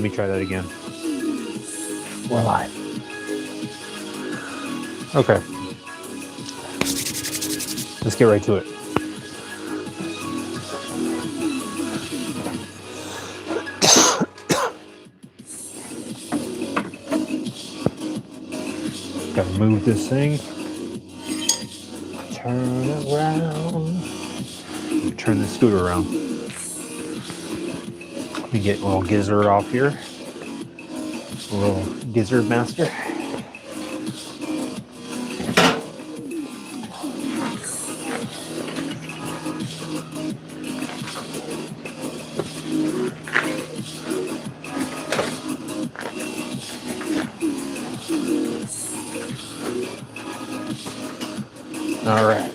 Let me try that again. We're live. Okay. Let's get right to it. Gotta move this thing. Turn it around. Turn the scooter around. Let me get a little gizzard off here. A little gizzard master. All right.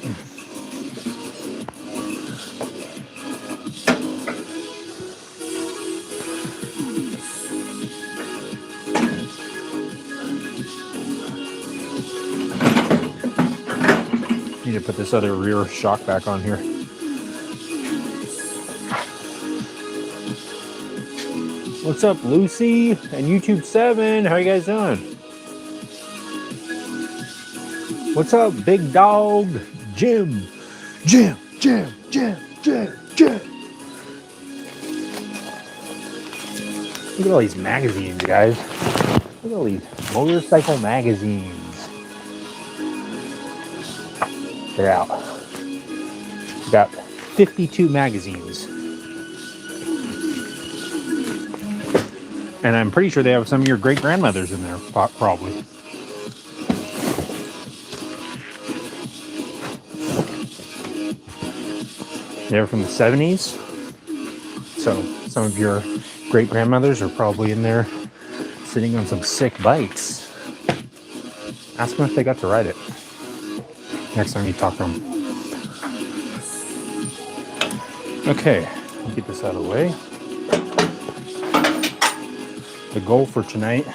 Need to put this other rear shock back on here. What's up, Lucy and YouTube 7? How you guys doing? What's up, Big Dog? Jim. Look at all these magazines, guys. Look at all these motorcycle magazines. They're out. We got 52 magazines. And I'm pretty sure they have some of your great grandmothers in there, probably. They're from the 70s. So some of your great grandmothers are probably in there sitting on some sick bikes. Ask them if they got to ride it next time you talk to them. Okay, I'll get this out of the way. The goal for tonight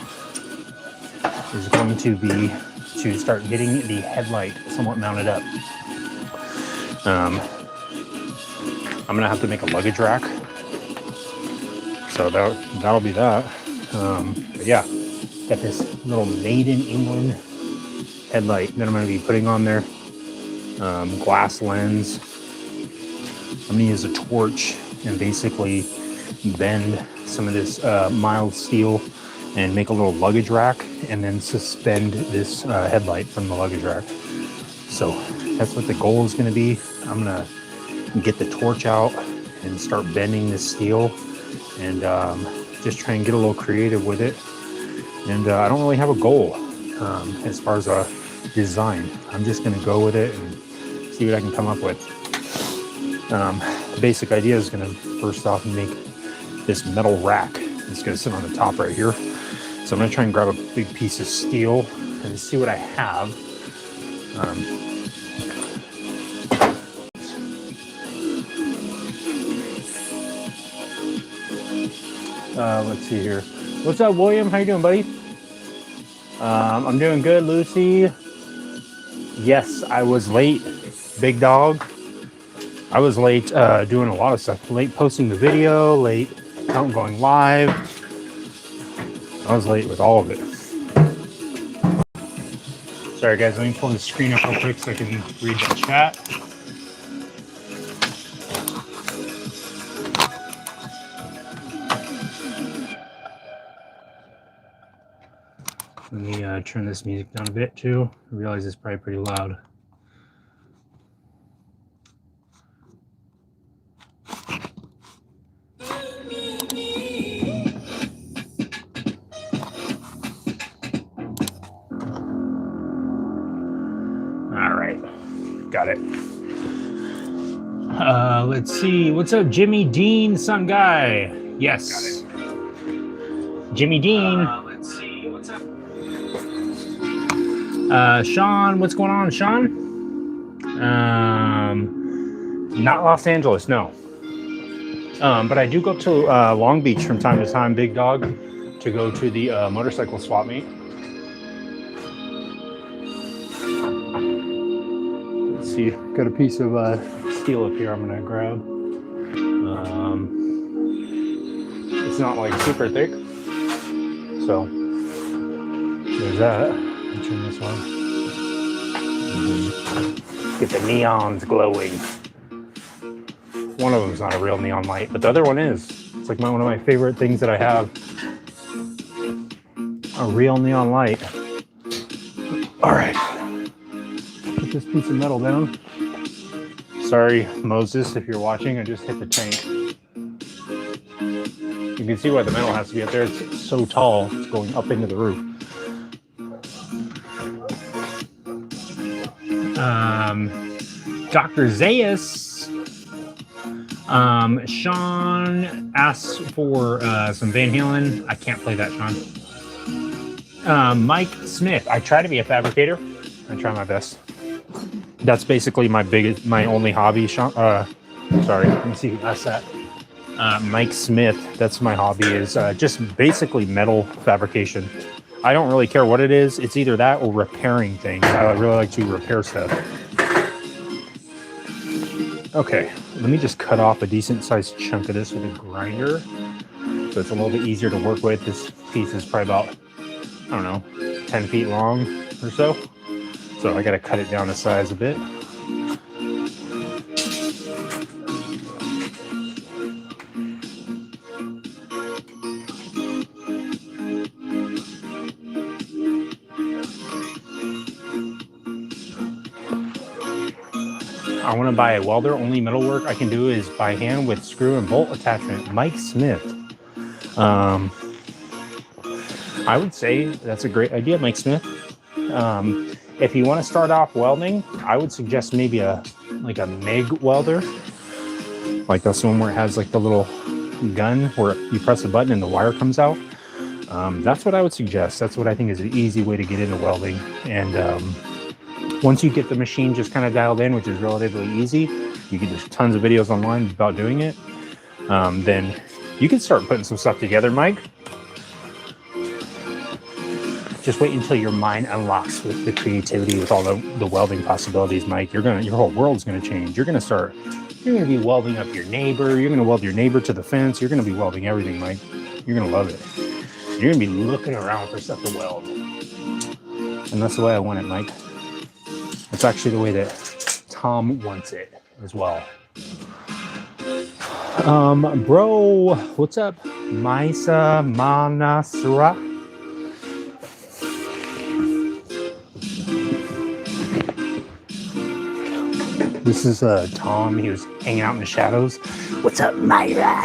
is going to be to start getting the headlight somewhat mounted up. I'm gonna have to make a luggage rack, so that'll be that. But yeah, got this little made in England headlight that I'm gonna be putting on there. Glass lens. I'm gonna use a torch and basically bend some of this mild steel and make a little luggage rack, and then suspend this headlight from the luggage rack. So that's what the goal is going to be. I'm gonna get the torch out and start bending this steel, and just try and get a little creative with it. And I don't really have a goal as far as a design. I'm just going to go with it and see what I can come up with. The basic idea is going to first off make this metal rack. It's going to sit on the top right here. So I'm going to try and grab a big piece of steel and see what I have. Let's see here. What's up, William? How you doing, buddy? I'm doing good, Lucy. Yes, I was late, Big Dog. I was late doing a lot of stuff. Late posting the video, late going live. I was late with all of it. Sorry, guys. Let me pull the screen up real quick so I can read the chat. Let me turn this music down a bit too. I realize it's probably pretty loud. All right, got it. Let's see. What's up, Jimmy Dean, Sun Guy? Yes. Got it. Jimmy Dean. Let's see. What's up? Sean, what's going on, Sean? Not Los Angeles, no. But I do go to Long Beach from time to time, Big Dog, to go to the motorcycle swap meet. Let's see, got a piece of steel up here I'm gonna grab. It's not like super thick. So there's that. Let me turn this on. Get the neons glowing. One of them's not a real neon light, but the other one is. It's like one of my favorite things that I have. A real neon light. All right. Put this piece of metal down. Sorry, Moses, if you're watching, I just hit the tank. You can see why the metal has to be up there. It's so tall, it's going up into the roof. Dr. Zayas. Sean asks for some Van Halen. I can't play that, Sean. Mike Smith. I try to be a fabricator. I try my best. That's basically my only hobby. Sean, sorry, let me see who asked that. Mike Smith. That's my hobby, is just basically metal fabrication. I don't really care what it is. It's either that or repairing things. I really like to repair stuff. Okay, let me just cut off a decent sized chunk of this with a grinder, so it's a little bit easier to work with. This piece is probably about, I don't know, 10 feet long or so. So I got to cut it down to size a bit. I want to buy a welder. Only metalwork I can do is by hand with screw and bolt attachment. Mike Smith. I would say that's a great idea, Mike Smith. If you want to start off welding, I would suggest maybe a MIG welder. Like that's the one where it has like the little gun where you press a button and the wire comes out. That's what I would suggest. That's what I think is an easy way to get into welding. And once you get the machine just kind of dialed in, which is relatively easy, there's tons of videos online about doing it. Then you can start putting some stuff together, Mike. Just wait until your mind unlocks with the creativity, with all the welding possibilities, Mike. Your whole world's gonna change. You're gonna be welding up your neighbor. You're gonna weld your neighbor to the fence. You're gonna be welding everything, Mike. You're gonna love it. You're gonna be looking around for stuff to weld. And that's the way I want it, Mike. It's actually the way that Tom wants it as well. Bro, what's up? Maisa Manasra. This is Tom. He was hanging out in the shadows. What's up, Myra?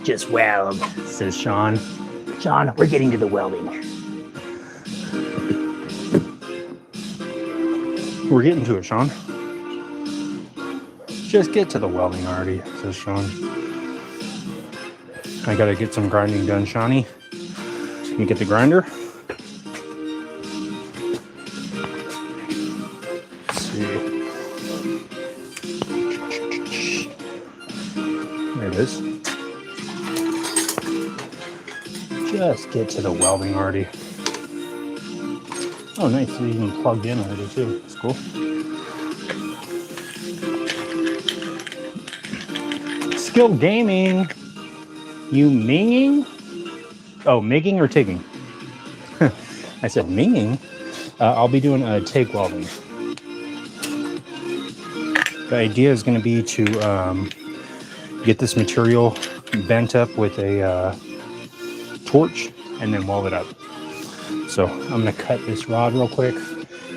Just weld, says Sean. Sean, we're getting to the welding. We're getting to it, Sean. Just get to the welding already, says Sean. I gotta get some grinding done, Shawnee. You get the grinder. Let's see. There it is. Just get to the welding already. Oh, nice. It's even plugged in already, too. That's cool. Skill gaming. You minging? Oh, migging or tigging? I said minging. I'll be doing a TIG welding. The idea is going to be to get this material bent up with a torch and then weld it up. So I'm going to cut this rod real quick.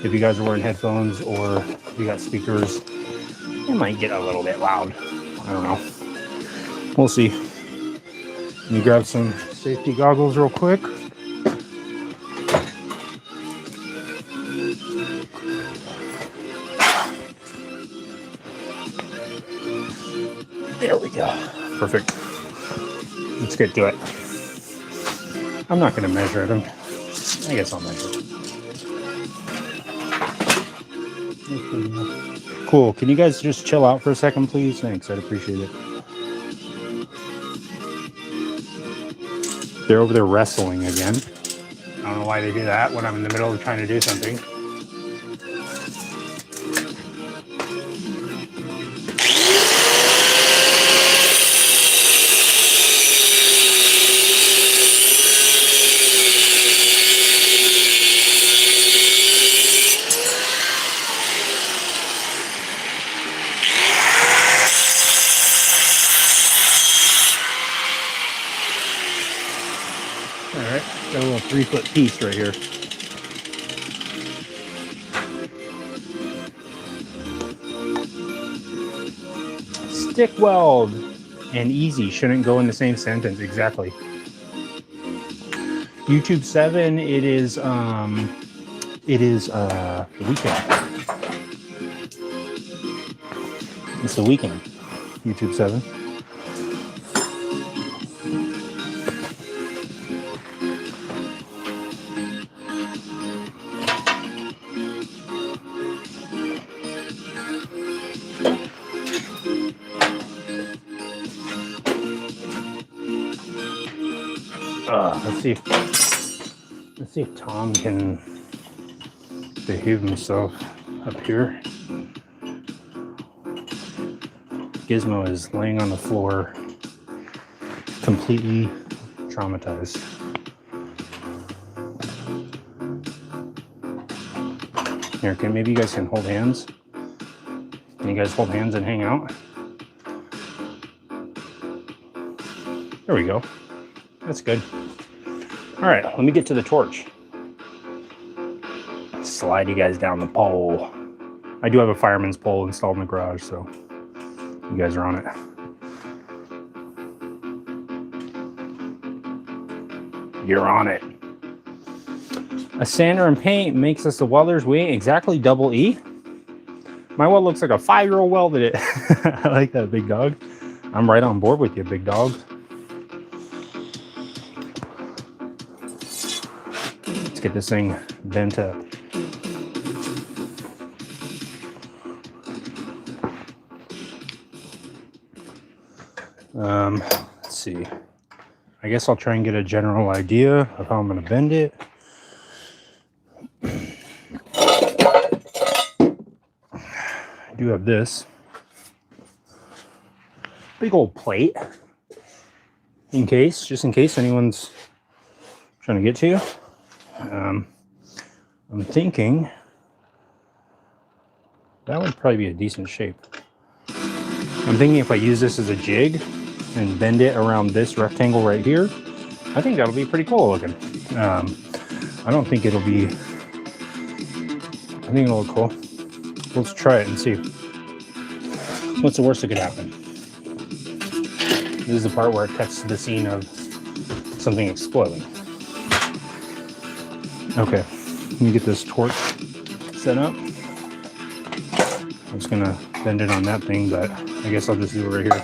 If you guys are wearing headphones or if you got speakers, it might get a little bit loud. I don't know. We'll see. Let me grab some safety goggles real quick. There we go. Perfect. Let's get to it. I'm not going to measure it. I guess I'll measure it. Cool. Can you guys just chill out for a second, please? Thanks. I'd appreciate it. They're over there wrestling again. I don't know why they do that when I'm in the middle of trying to do something. 3-foot piece right here. Stick weld and easy shouldn't go in the same sentence. Exactly. YouTube 7, it is the weekend. It's the weekend. YouTube 7. Let's see if Tom can behave himself up here. Gizmo is laying on the floor, completely traumatized. Here, maybe you guys can hold hands? Can you guys hold hands and hang out? There we go. That's good. All right, let me get to the torch. Slide you guys down the pole. I do have a fireman's pole installed in the garage, so you guys are on it. You're on it. A sander and paint makes us the welders. We ain't exactly double E. My weld looks like a 5-year-old welded it. I like that, big dog. I'm right on board with you, big dog. Let's get this thing bent up. Let's see. I guess I'll try and get a general idea of how I'm going to bend it. I do have this big old plate just in case anyone's trying to get to you. I'm thinking that would probably be a decent shape. I'm thinking if I use this as a jig and bend it around this rectangle right here, I think that'll be pretty cool looking. I don't think it'll be, I think it'll look cool. Let's try it and see. What's the worst that could happen? This is the part where it cuts to the scene of something exploding. Okay, let me get this torch set up. I'm just gonna bend it on that thing, but I guess I'll just do it right here.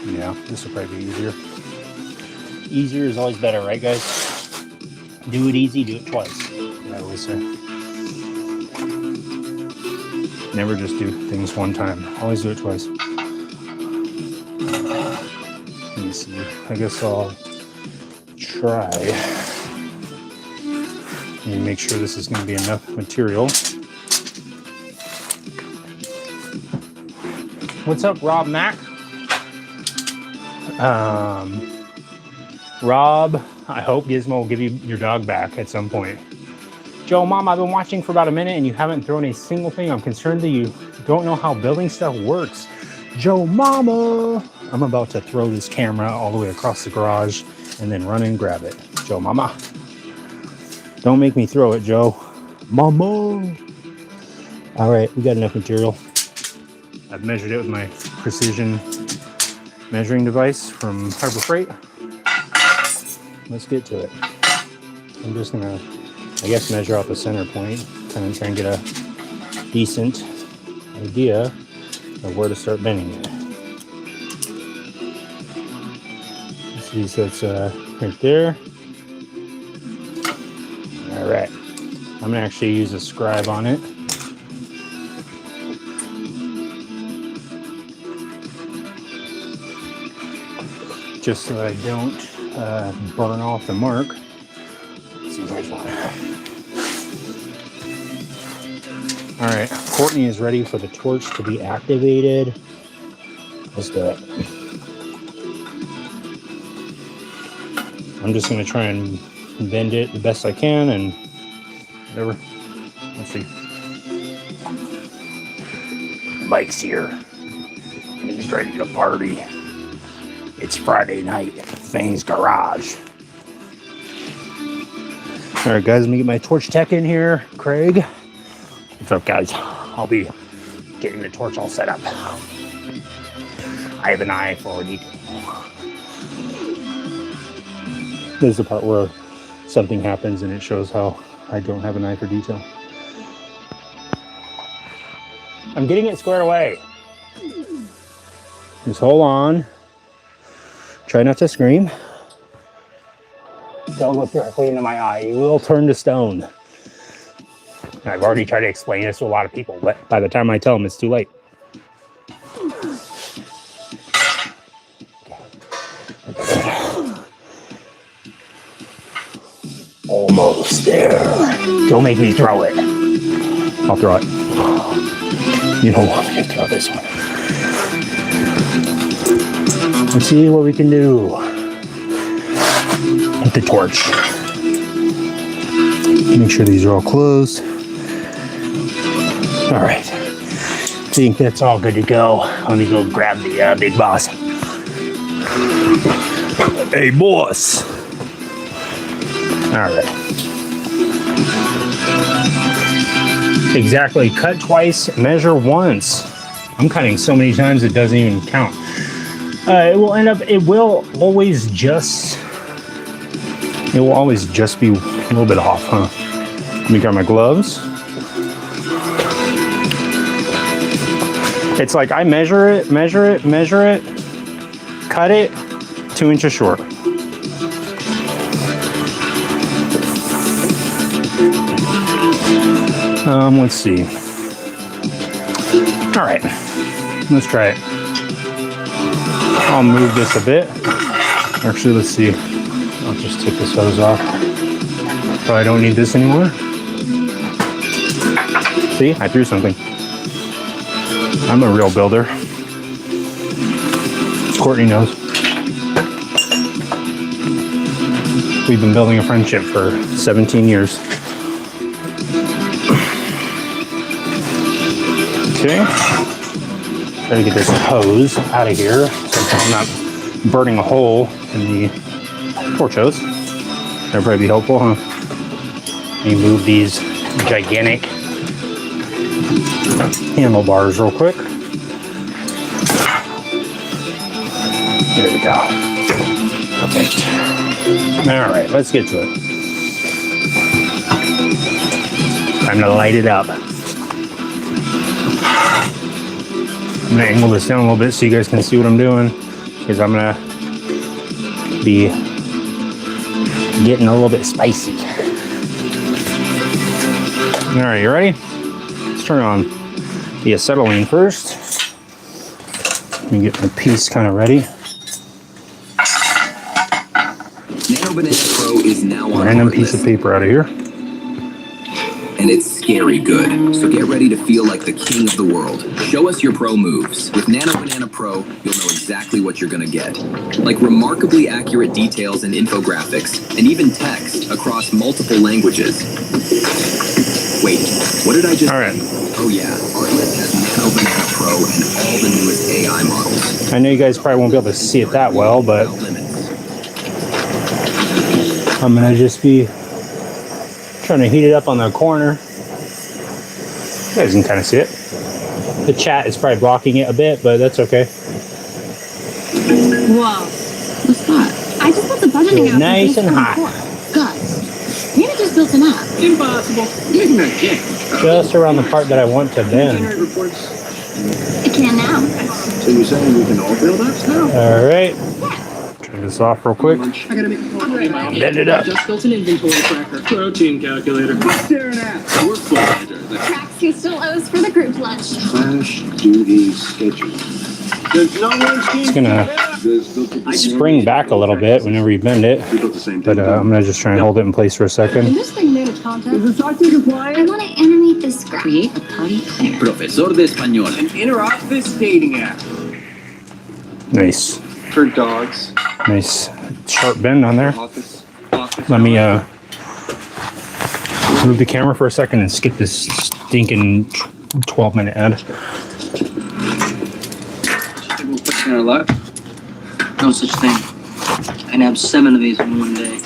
Yeah, this will probably be easier. Easier is always better, right, guys? Do it easy, do it twice. I always say. Never just do things one time. Always do it twice. Let me see. I guess I'll try. Let me make sure this is going to be enough material. What's up, Rob Mack? Rob, I hope Gizmo will give you your dog back at some point. Joe, Mom, I've been watching for about a minute and you haven't thrown a single thing. I'm concerned that you don't know how building stuff works. Joe, Mama! I'm about to throw this camera all the way across the garage and then run and grab it. Joe, Mama. Don't make me throw it, Joe. Mama! All right, we got enough material. I've measured it with my precision measuring device from Harbor Freight. Let's get to it. I'm just gonna, I guess, measure out the center point, kind of try and get a decent idea of where to start bending it. Let's see, so it's right there. All right, I'm gonna actually use a scribe on it. Just so I don't burn off the mark. Let's see, here's one. All right, Courtney is ready for the torch to be activated. Let's do it. I'm just gonna try and bend it the best I can and whatever. Let's see. Mike's here. He's ready to party. It's Friday night, Fane's Garage. All right, guys, let me get my torch tech in here. Craig. What's up, guys? I'll be getting the torch all set up. I have an eye for detail. This is the part where something happens and it shows how I don't have an eye for detail. I'm getting it squared away. Just hold on. Try not to scream. Don't look directly into my eye. You will turn to stone. And I've already tried to explain this to a lot of people, but by the time I tell them, it's too late. Almost there. Don't make me throw it. I'll throw it. You don't want me to throw this one. Let's see what we can do with the torch. Make sure these are all closed. All right. I think that's all good to go. Let me go grab the big boss. Hey, boss. All right. Exactly. Cut twice, measure once. I'm cutting so many times it doesn't even count. It will always just be a little bit off, huh? Let me grab my gloves. It's like I measure it, cut it 2 inches short. Let's see. All right, let's try it. I'll move this a bit. Actually, let's see. I'll just take this hose off. Probably don't need this anymore. See, I threw something. I'm a real builder. Courtney knows. We've been building a friendship for 17 years. Okay. Try to get this hose out of here so I'm not burning a hole in the torch hose. That'd probably be helpful, huh? Let me move these gigantic handlebars real quick. There we go. Perfect. All right, let's get to it. Time to light it up. I'm gonna angle this down a little bit so you guys can see what I'm doing, because I'm gonna be getting a little bit spicy. All right, you ready? Let's turn on the acetylene first. Let me get my piece kind of ready. Nano Banana Pro is now on random piece of paper out of here. And it's scary good. So get ready to feel like the king of the world. Show us your pro moves. With Nano Banana Pro, you'll know exactly what you're gonna get. Like remarkably accurate details and infographics, and even text across multiple languages. Wait, what did I just All right. say? Oh yeah, Artlist has Nano Banana Pro and all the newest AI models. I know you guys probably won't be able to see it that well, but I'm gonna just be trying to heat it up on the corner. You guys can kind of see it. The chat is probably blocking it a bit, but that's okay. Whoa. What's that? I just put the budgeting app. Nice and hot. Guys, Nina just built an app. Impossible. Isn't that kick? Just around the part that I want to bend. It can now. So you're saying we can all build apps now? All right. Turn this off real quick. I gotta make Bend it up. just built an inventory tracker. Protein calculator. Staring at. Workflow manager. Tracks who still owes for the group lunch. Slash duty schedule. There's no one It's gonna spring back a little bit whenever you bend it, but I'm gonna just try and hold it in place for a Can second. this thing manage content? Is the software compliant? I want to animate this script. Create a party planner. Profesor de Español. An inter-office dating app. Nice, For dogs. nice sharp bend on there. Office. Let me move the camera for a second and skip this stinking 12-minute ad. On our left. No such thing. I can have 7 of these in one day.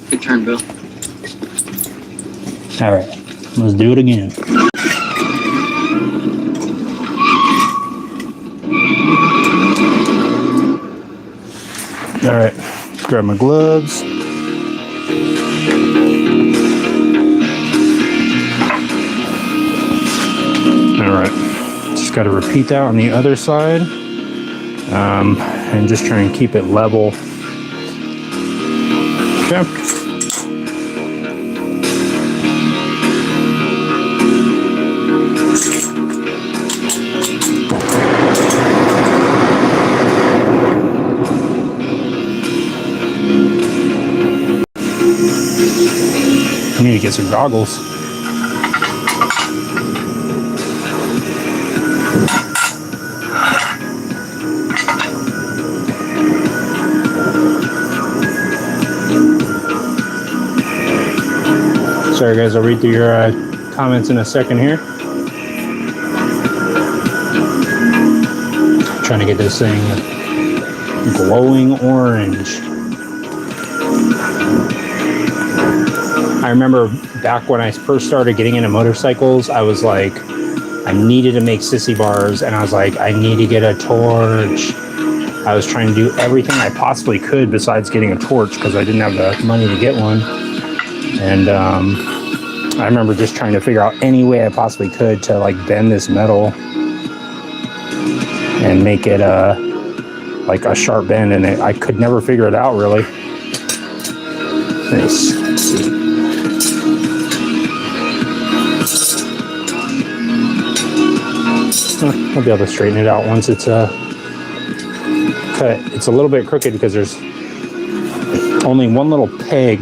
Good turn, Bill. All right, let's do it again. All right, grab my gloves. All right, just got to repeat that on the other side, and just try and keep it level. Okay. I need to get some goggles. Sorry guys, I'll read through your comments in a second here. Trying to get this thing glowing orange. I remember back when I first started getting into motorcycles, I was like, I needed to make sissy bars, and I was like, I need to get a torch. I was trying to do everything I possibly could besides getting a torch because I didn't have the money to get one. And I remember just trying to figure out any way I possibly could to like bend this metal and make it like a sharp bend, and I could never figure it out really. Nice. Let's see. I'll be able to straighten it out once it's cut. It's a little bit crooked because there's only one little peg.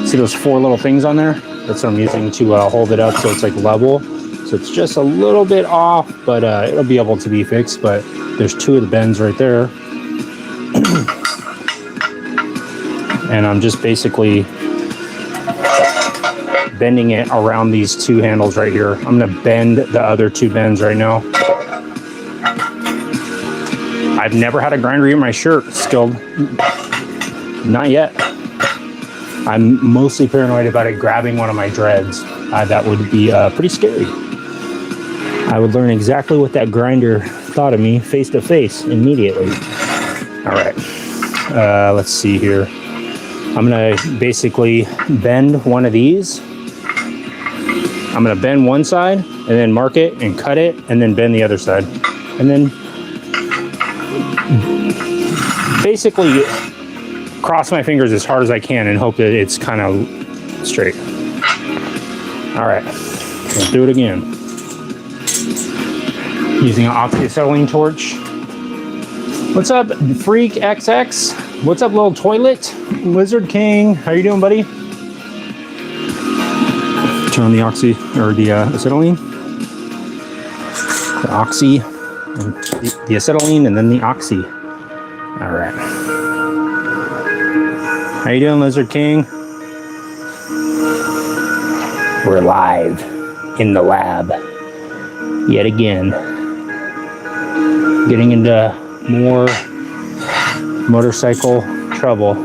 See those 4 little things on there? That's what I'm using to hold it up so it's like level. So it's just a little bit off, but it'll be able to be fixed. But there's 2 of the bends right there. And I'm just basically bending it around these 2 handles right here. I'm gonna bend the other 2 bends right now. I've never had a grinder in my shirt skilled. Not yet. I'm mostly paranoid about it grabbing one of my dreads. That would be pretty scary. I would learn exactly what that grinder thought of me face to face immediately. All right, let's see here. I'm gonna basically bend one of these. I'm gonna bend one side and then mark it and cut it and then bend the other side. And then basically cross my fingers as hard as I can and hope that it's kind of straight. All right, let's do it again. Using an oxyacetylene torch. What's up, Freak XX? What's up, little toilet? Lizard King, how you doing, buddy? Turn on the oxy, or the acetylene. The oxy, and the acetylene, and then the oxy. All right. How you doing, Lizard King? We're live in the lab yet again. Getting into more motorcycle trouble.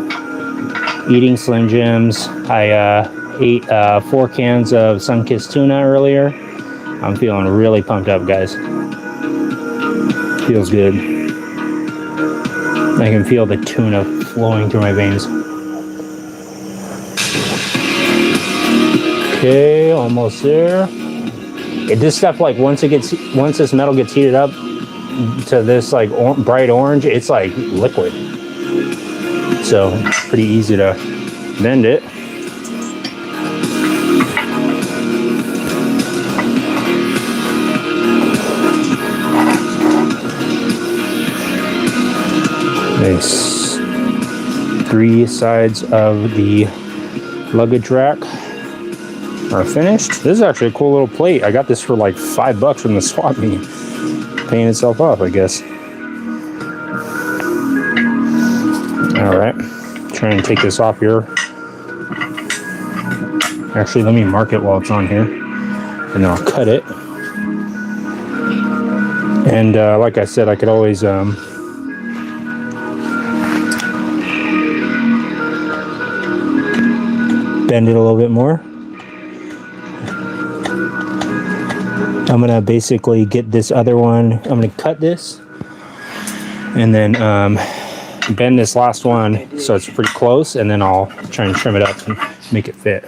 Eating Slim Jims. I ate 4 cans of Sunkissed tuna earlier. I'm feeling really pumped up, guys. Feels good. I can feel the tuna flowing through my veins. Okay, almost there. This stuff, like once this metal gets heated up to this like bright orange, it's like liquid. So it's pretty easy to bend it. Nice. 3 sides of the luggage rack are finished. This is actually a cool little plate. I got this for like $5 from the swap meet. Paying itself off, I guess. All right, try and take this off here. Actually, let me mark it while it's on here, and then I'll cut it. And like I said, I could always bend it a little bit more. I'm gonna basically get this other one, I'm gonna cut this and then bend this last one so it's pretty close, and then I'll try and trim it up and make it fit.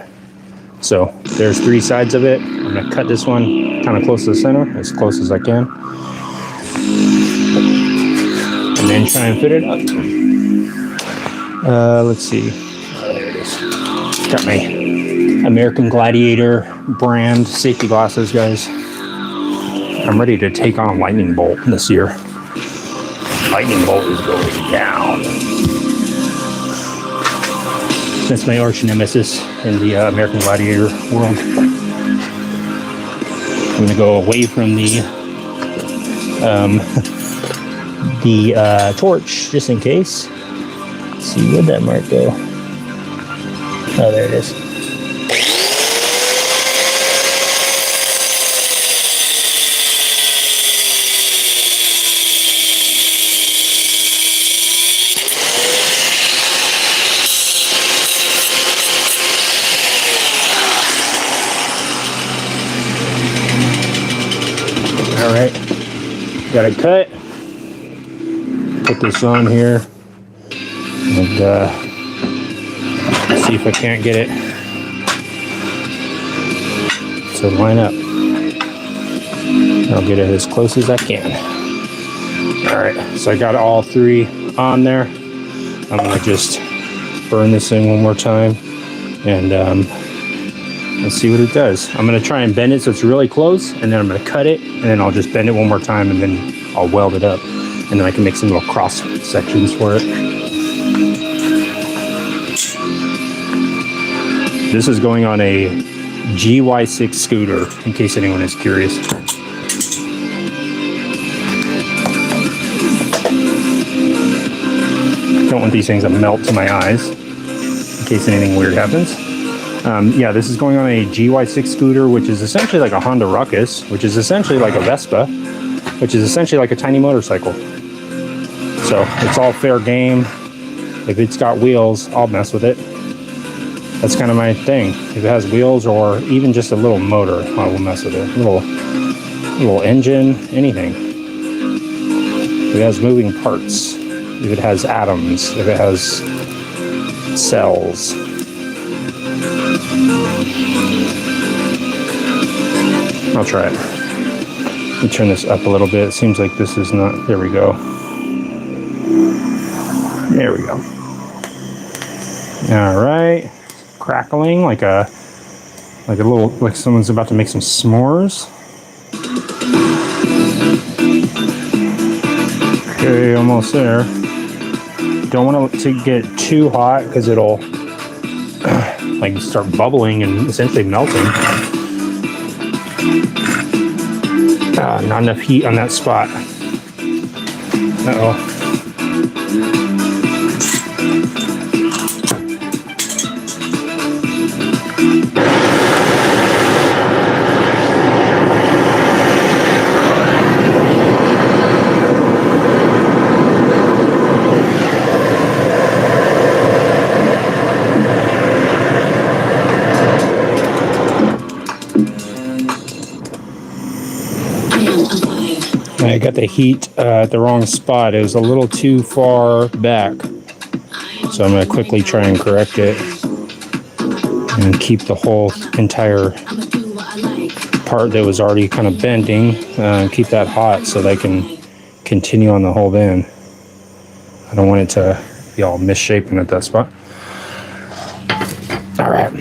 So there's 3 sides of it. I'm gonna cut this one kind of close to the center, as close as I can, and then try and fit it up. Let's see. Oh, there it is. Got my American Gladiator brand safety glasses, guys. I'm ready to take on a lightning bolt this year. Lightning bolt is going down. That's my arch nemesis in the American Gladiator world. I'm gonna go away from the torch just in case. Let's see, where'd that mark go? Oh, there it is. All right, got it cut. Put this on here and see if I can't get it to line up. I'll get it as close as I can. All right, so I got all 3 on there. I'm gonna just burn this thing one more time and let's see what it does. I'm gonna try and bend it so it's really close, and then I'm gonna cut it, and then I'll just bend it one more time, and then I'll weld it up, and then I can make some little cross sections for it. This is going on a GY6 scooter, in case anyone is curious. Don't want these things to melt to my eyes, in case anything weird happens. Yeah, this is going on a GY6 scooter, which is essentially like a Honda Ruckus, which is essentially like a Vespa, which is essentially like a tiny motorcycle. So it's all fair game. If it's got wheels, I'll mess with it. That's kind of my thing. If it has wheels or even just a little motor, I will mess with it. Little engine, anything. If it has moving parts, if it has atoms, if it has cells. I'll try it. Let me turn this up a little bit. It seems like this is not, there we go. There we go. All right. Crackling like a little, like someone's about to make some s'mores. Okay, almost there. Don't want it to get too hot because it'll like start bubbling and essentially melting. Not enough heat on that spot. Uh-oh. I got the heat at the wrong spot. It was a little too far back. So I'm going to quickly try and correct it and keep the whole entire part that was already kind of bending, keep that hot so that I can continue on the whole bend. I don't want it to be all misshapen at that spot. All right.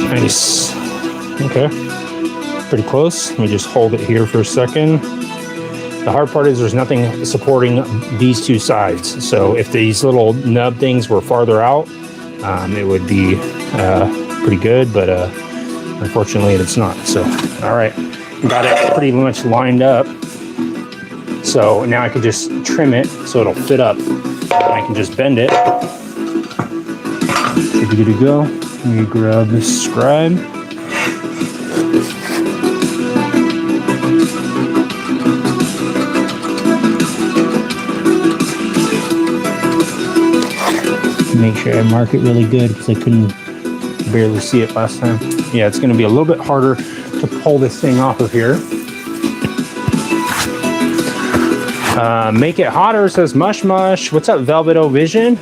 Nice. Okay. Pretty close. Let me just hold it here for a second. The hard part is there's nothing supporting these 2 sides. So if these little nub things were farther out, it would be pretty good, but unfortunately it's not. So, all right. Got it pretty much lined up. So now I can just trim it so it'll fit up. I can just bend it. Good to go. Let me grab this scribe. Make sure I mark it really good because I couldn't barely see it last time. Yeah, it's going to be a little bit harder to pull this thing off of here. Make it hotter, says Mush Mush. What's up, Velveto Vision?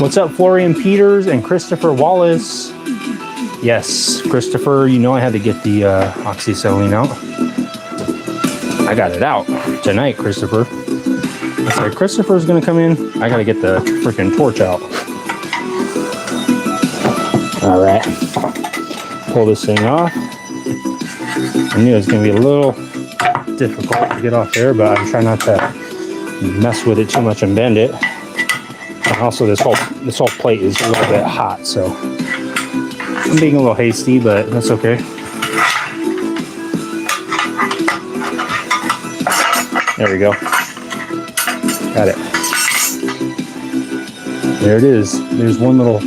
What's up, Florian Peters and Christopher Wallace? Yes, Christopher, you know I had to get the oxyacetylene out. I got it out tonight, Christopher. I said, Christopher's gonna come in. I gotta get the freaking torch out. All right, pull this thing off. I knew it was gonna be a little difficult to get off there, but I'm trying not to mess with it too much and bend it. And also, this whole plate is a little bit hot, so I'm being a little hasty, but that's okay. There we go. Got it. There it is. There's one little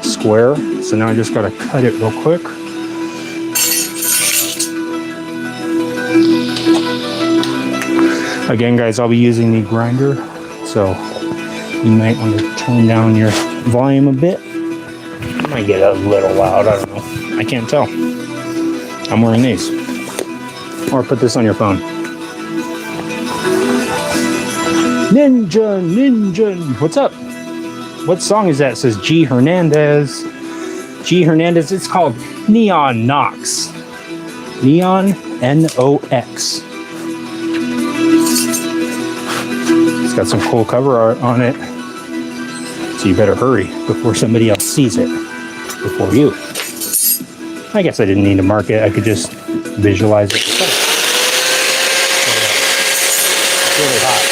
square. So now I just gotta cut it real quick. Again, guys, I'll be using the grinder, so you might want to turn down your volume a bit. It might get a little loud, I don't know. I can't tell. I'm wearing these. Or put this on your phone. Ninja, what's up? What song is that? It says G Hernandez. G Hernandez, it's called Neon Nox. Neon, N-O-X. It's got some cool cover art on it. So you better hurry before somebody else sees it. Before you. I guess I didn't need to mark it. I could just visualize it. It's really hot.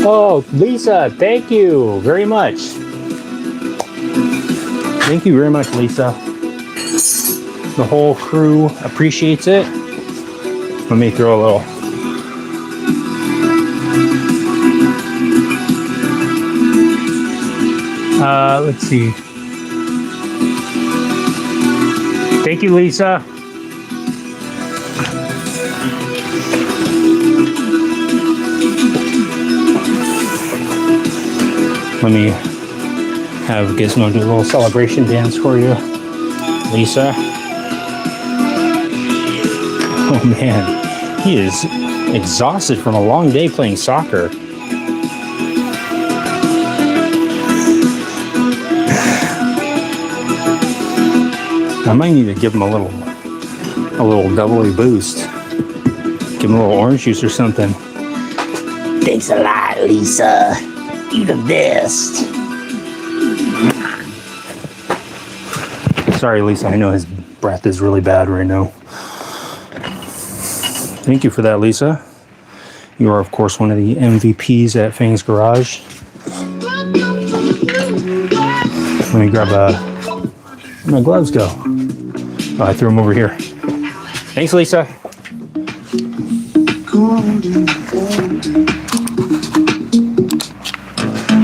Oh, Lisa, thank you very much. Thank you very much, Lisa. The whole crew appreciates it. Let me throw a little. Let's see. Thank you, Lisa. Let me have Gizmo do a little celebration dance for you, Lisa. Oh man, he is exhausted from a long day playing soccer. I might need to give him a little doubly boost. Give him a little orange juice or something. Thanks a lot, Lisa. You're the best. Sorry, Lisa. I know his breath is really bad right now. Thank you for that, Lisa. You are, of course, one of the MVPs at Fang's Garage. Let me grab where'd my gloves go? Oh, I threw them over here. Thanks, Lisa.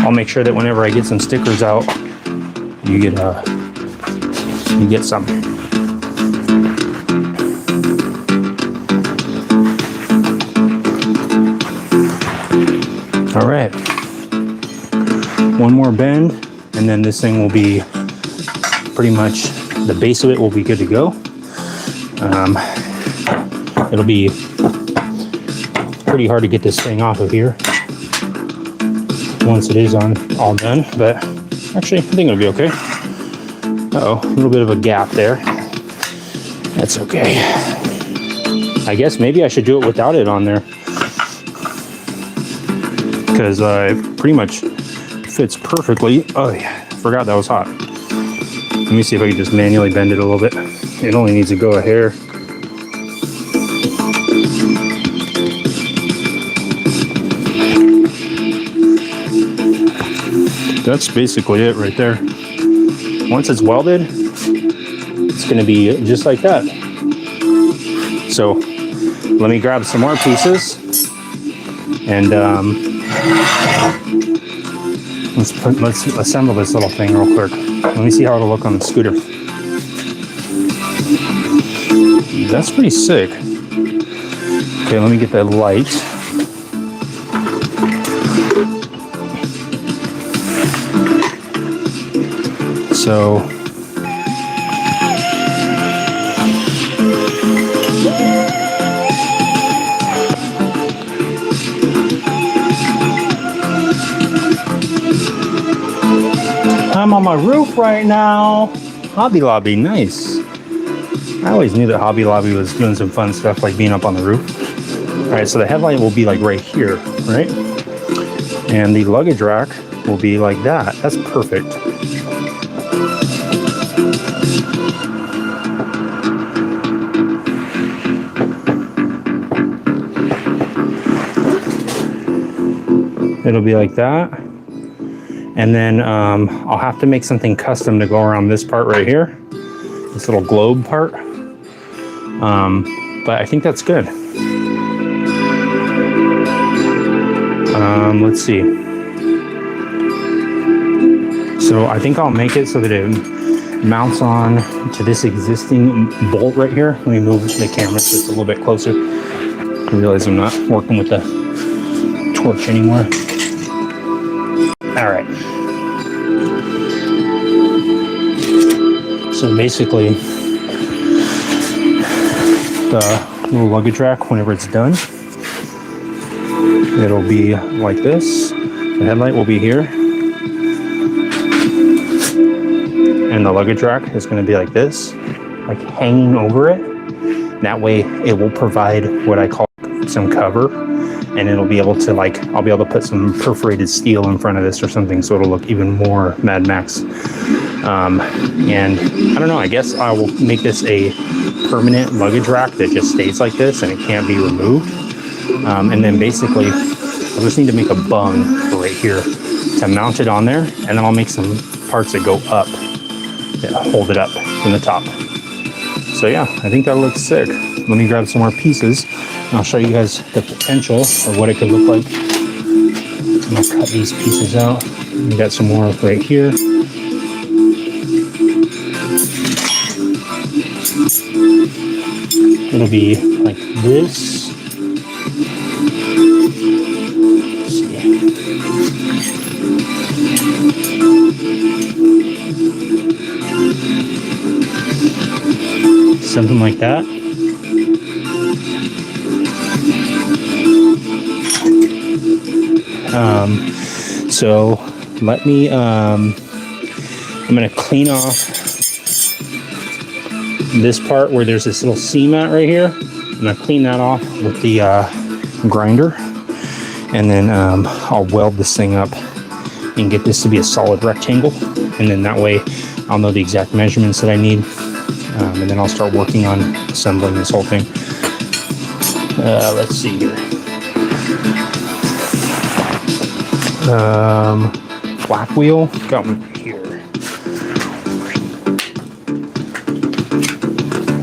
I'll make sure that whenever I get some stickers out, you get some. All right. One more bend, and then this thing will be pretty much, the base of it will be good to go. It'll be pretty hard to get this thing off of here. once it is all done, but actually I think it'll be okay. Uh-oh, a little bit of a gap there. That's okay. I guess maybe I should do it without it on there, because it pretty much fits perfectly. Oh yeah, forgot that was hot. Let me see if I can just manually bend it a little bit. It only needs to go a hair. That's basically it right there. Once it's welded, it's going to be just like that. So let me grab some more pieces and let's assemble this little thing real quick. Let me see how it'll look on the scooter. That's pretty sick. Okay, let me get that light. So I'm on my roof right now. Hobby Lobby, nice. I always knew that Hobby Lobby was doing some fun stuff like being up on the roof. All right, so the headlight will be like right here, right? And the luggage rack will be like that. That's perfect. It'll be like that. And then I'll have to make something custom to go around this part right here. This little globe part. But I think that's good. Let's see. So I think I'll make it so that it mounts on to this existing bolt right here. Let me move the camera just a little bit closer. I realize I'm not working with the torch anymore. All right. So basically, the little luggage rack, whenever it's done, it'll be like this. The headlight will be here. And the luggage rack is going to be like this, like hanging over it. That way it will provide what I call some cover. And it'll be able to I'll be able to put some perforated steel in front of this or something, so it'll look even more Mad Max. And I don't know, I guess I will make this a permanent luggage rack that just stays like this and it can't be removed. And then basically I'll just need to make a bung right here to mount it on there, and then I'll make some parts that go up that hold it up from the top. So yeah, I think that looks sick. Let me grab some more pieces and I'll show you guys the potential of what it could look like. And I'll cut these pieces out. We got some more right here. It'll be like this. Let's see. Something like that. So let me, I'm going to clean off this part where there's this little seam at right here. I'm going to clean that off with the grinder, and then I'll weld this thing up and get this to be a solid rectangle, and then that way I'll know the exact measurements that I need, and then I'll start working on assembling this whole thing. Let's see here. Flap wheel, got one here.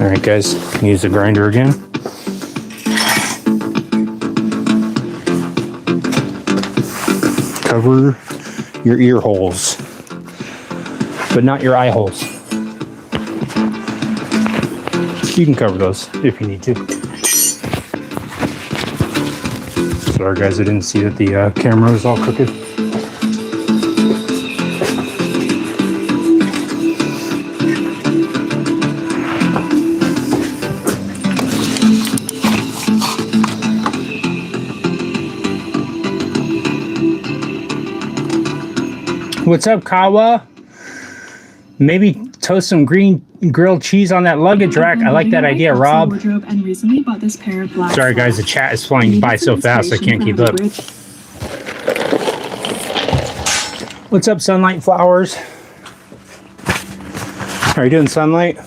All right, guys, use the grinder again. Cover your ear holes, but not your eye holes. You can cover those if you need to. Sorry guys, I didn't see that the camera was all crooked. What's up, Kawa? Maybe toast some green grilled cheese on that luggage rack. I like that idea, Rob. And recently bought this pair of black Sorry, guys, the chat is flying by so fast I can't keep up. What's up, Sunlight Flowers? How are you doing, Sunlight?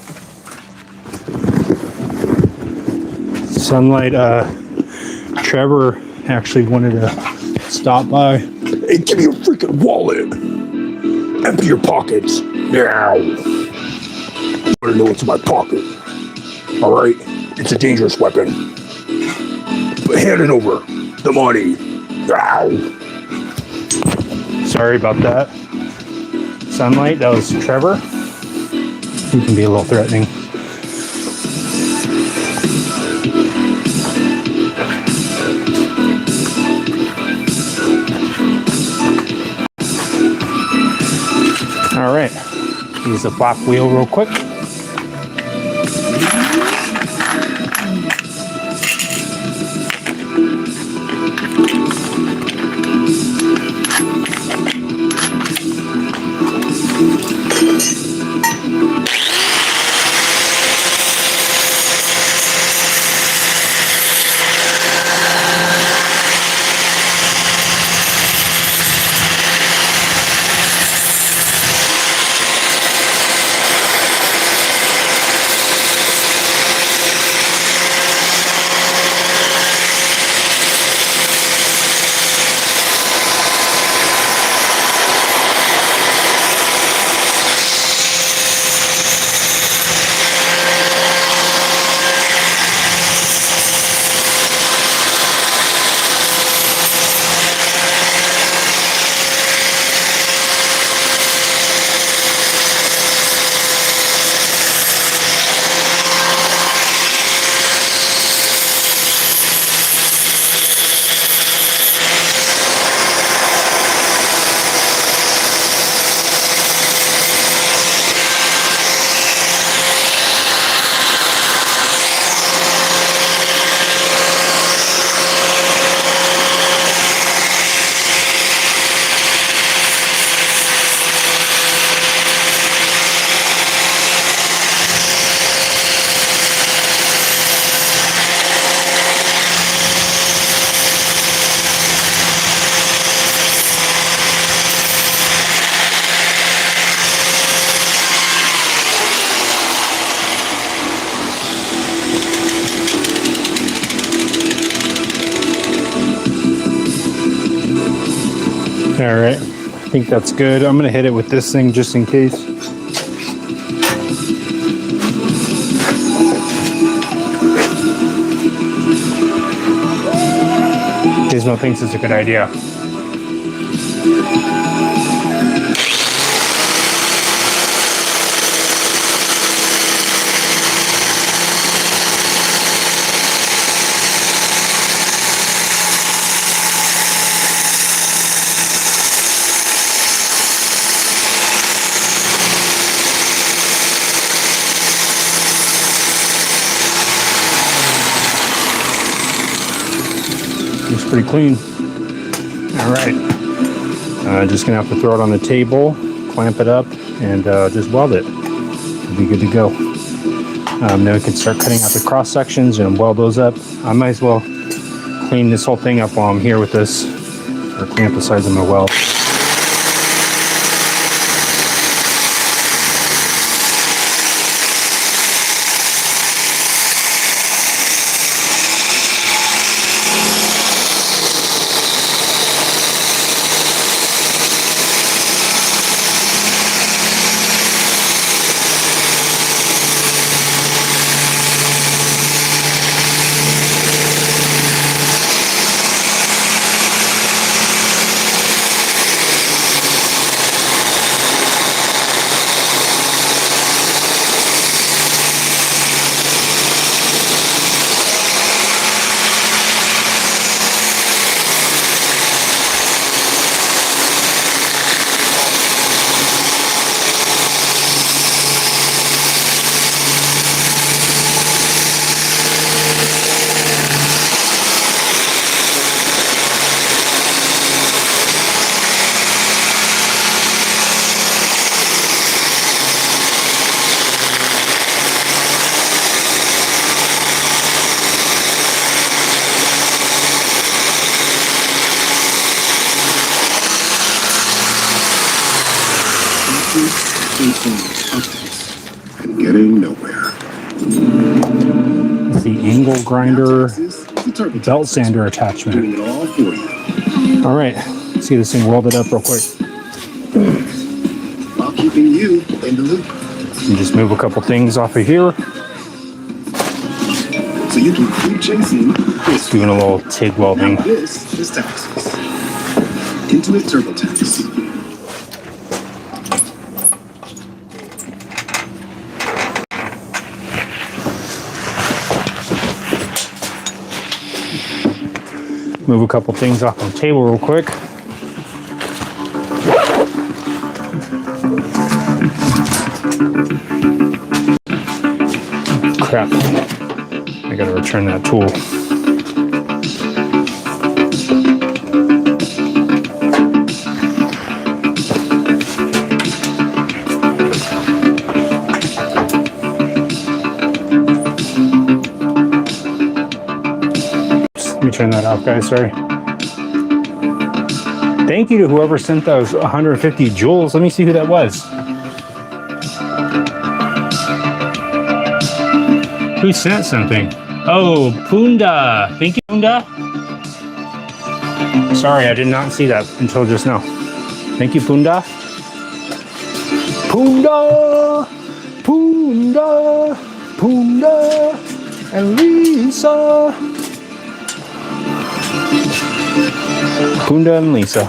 Sunlight, Trevor actually wanted to stop by. Hey, give me your freaking wallet. Empty your pockets now. I want to know what's in my pocket. All right, it's a dangerous weapon. But hand it over. The money. Ow. Sorry about that. Sunlight, that was Trevor. He can be a little threatening. All right, use the flap wheel real quick. All right, I think that's good. I'm gonna hit it with this thing just in case. Gizmo thinks it's a good idea. Looks pretty clean. All right. Just gonna have to throw it on the table, clamp it up, and just weld it. It'll be good to go. Then we can start cutting out the cross sections and weld those up. I might as well clean this whole thing up while I'm here with this, or clean up the sides of my weld. the angle grinder belt sander attachment. Doing it all for you. All right, let's get this thing welded up real quick. While keeping you in the loop. And just move a couple things off of here. So you can keep chasing this. Doing a little TIG welding. Now this is Texas. Intimate TurboTax. Move a couple things off the table real quick. Crap. I gotta return that tool. Let me turn that off, guys. Sorry. Thank you to whoever sent those 150 joules. Let me see who that was. Who sent something? Oh, Punda. Thank you, Punda. Sorry, I did not see that until just now. Thank you, Punda. Punda, Punda, Punda, and Lisa. Punda and Lisa.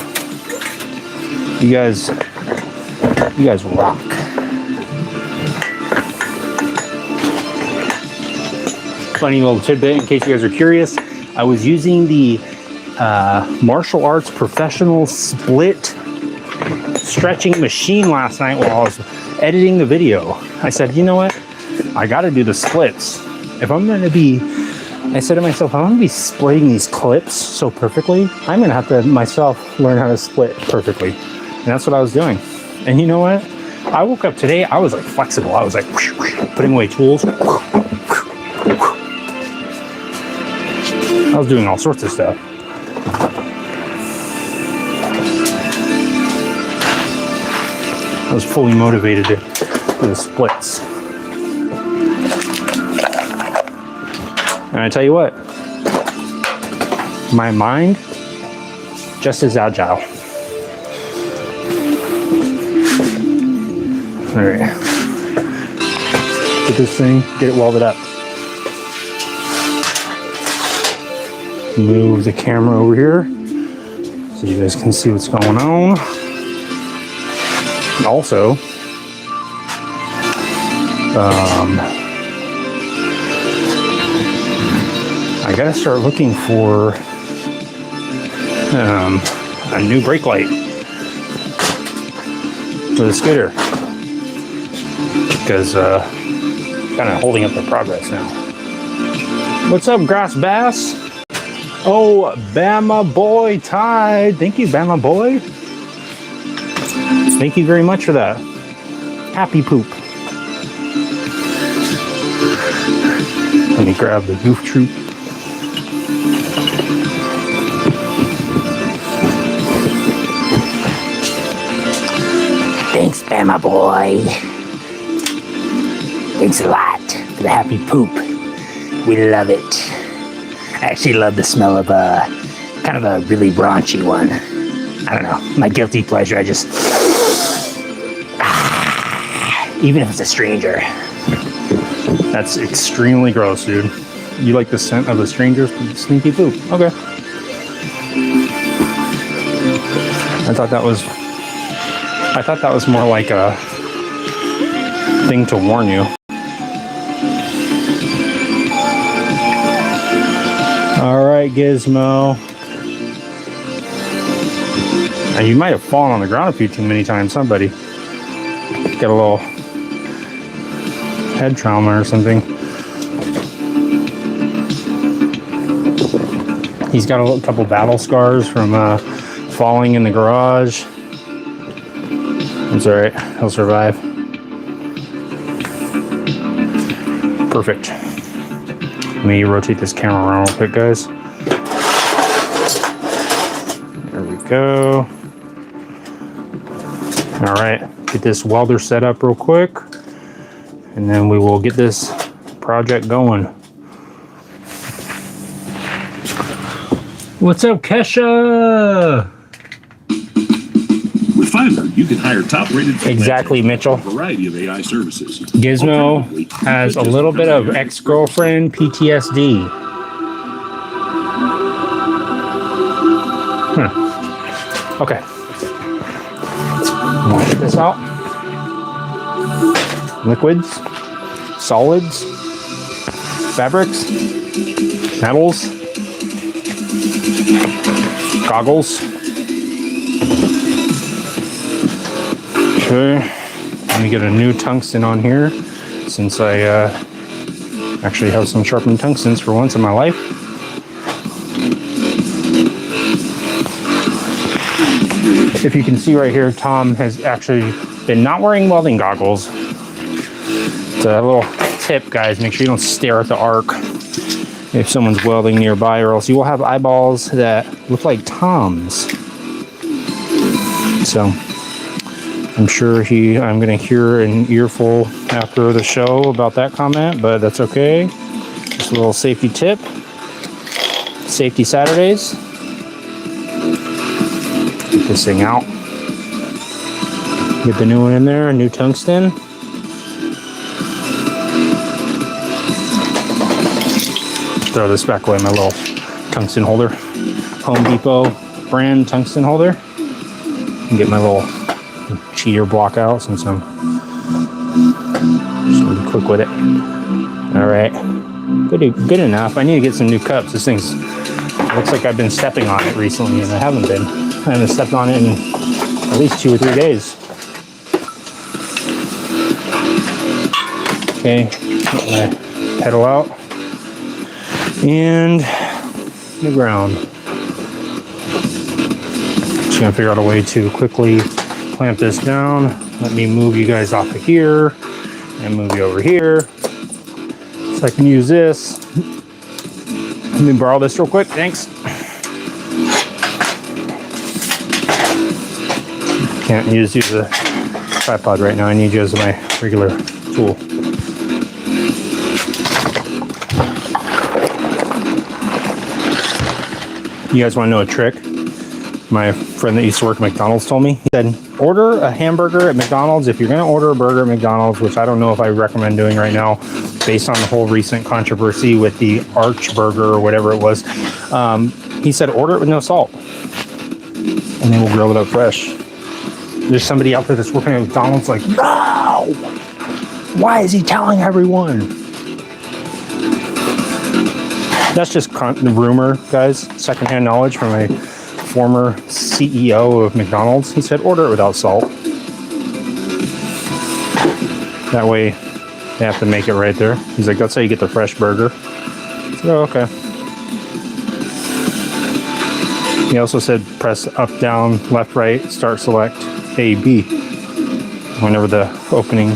You guys rock. Funny little tidbit in case you guys are curious. I was using the martial arts professional split stretching machine last night while I was editing the video. I said, you know what? I got to do the splits. If I'm going to be, I said to myself, I'm going to be splitting these clips so perfectly, I'm going to have to myself learn how to split perfectly. And that's what I was doing. And you know what? I woke up today, I was like flexible. I was like putting away tools. I was doing all sorts of stuff. I was fully motivated to do the splits. And I tell you what, my mind, just as agile. All right, get this thing, get it welded up. Move the camera over here so you guys can see what's going on. And also, I gotta start looking for a new brake light for the skidder because kind of holding up the progress now. What's up, Grass Bass? Oh, Bama Boy Tide. Thank you, Bama Boy. Thank you very much for that. Happy poop. Let me grab the Goof Troop. Thanks, Bama Boy. Thanks a lot for the happy poop. We love it. I actually love the smell of kind of a really raunchy one. I don't know, my guilty pleasure. I just, even if it's a stranger. That's extremely gross, dude. You like the scent of a stranger's sneaky poop? Okay. I thought that was more like a thing to warn you. All right, Gizmo. Now, you might have fallen on the ground a few too many times. Somebody got a little head trauma or something. He's got a couple battle scars from falling in the garage. It's all right. He'll survive. Perfect. Let me rotate this camera around real quick, guys. There we go. All right, get this welder set up real quick, and then we will get this project going. What's up, Kesha? With Fiverr, you can hire top-rated Exactly, Mitchell. a variety of AI services. Gizmo Alternatively, has you a could little just bit of hire- ex-girlfriend PTSD. Okay. Check this out. Liquids, solids, fabrics, metals, goggles. Okay. Let me get a new tungsten on here since I actually have some sharpened tungstens for once in my life. If you can see right here, Tom has actually been not wearing welding goggles. It's a little tip, guys. Make sure you don't stare at the arc if someone's welding nearby, or else you will have eyeballs that look like Tom's. So I'm sure I'm going to hear an earful after the show about that comment, but that's okay. Just a little safety tip. Safety Saturdays. Get this thing out. Get the new one in there, a new tungsten. Throw this back away, my little tungsten holder. Home Depot brand tungsten holder. And get my little cheater block out since I'm just gonna be quick with it. All right, good enough. I need to get some new cups. This thing's looks like I've been stepping on it recently, and I haven't been. I haven't stepped on it in at least 2 or 3 days. Okay, get my pedal out and the ground. Just gonna figure out a way to quickly clamp this down. Let me move you guys off of here and move you over here so I can use this. Let me borrow this real quick. Thanks. Can't use you as a tripod right now. I need you as my regular tool. You guys want to know a trick? My friend that used to work at McDonald's told me. He said, order a hamburger at McDonald's. If you're going to order a burger at McDonald's, which I don't know if I recommend doing right now, based on the whole recent controversy with the Arch Burger or whatever it was, he said, order it with no salt. And then we'll grill it up fresh. There's somebody out there that's working at McDonald's like, no! Why is he telling everyone? That's just the rumor, guys. Secondhand knowledge from a former CEO of McDonald's. He said, order it without salt. That way, they have to make it right there. He's like, that's how you get the fresh burger. So, okay. He also said, press up, down, left, right, start, select, A, B. Whenever the opening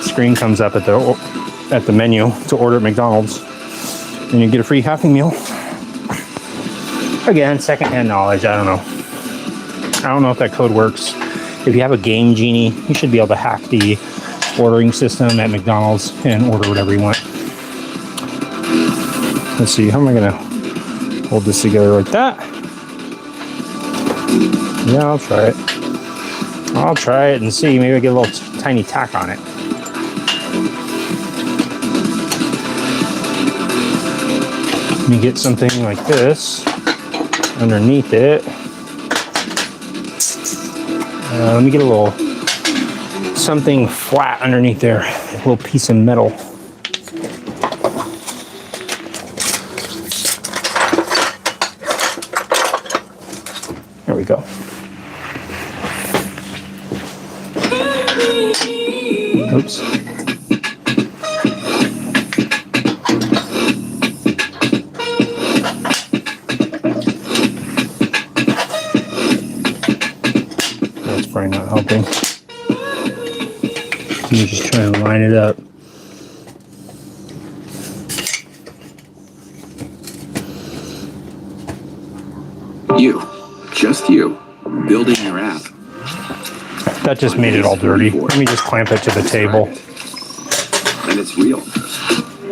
screen comes up at the menu to order at McDonald's. And you get a free Happy Meal. Again, secondhand knowledge. I don't know. I don't know if that code works. If you have a Game Genie, you should be able to hack the ordering system at McDonald's and order whatever you want. Let's see. How am I going to hold this together like that? Yeah, I'll try it. I'll try it and see. Maybe I get a little tiny tack on it. Let me get something like this underneath it. Let me get a little something flat underneath there, a little piece of metal. There we go. Oops. Probably not helping. Let me just try and line it up. Just you, building your app. That just made it all dirty. Let me just clamp it to the table. And it's real.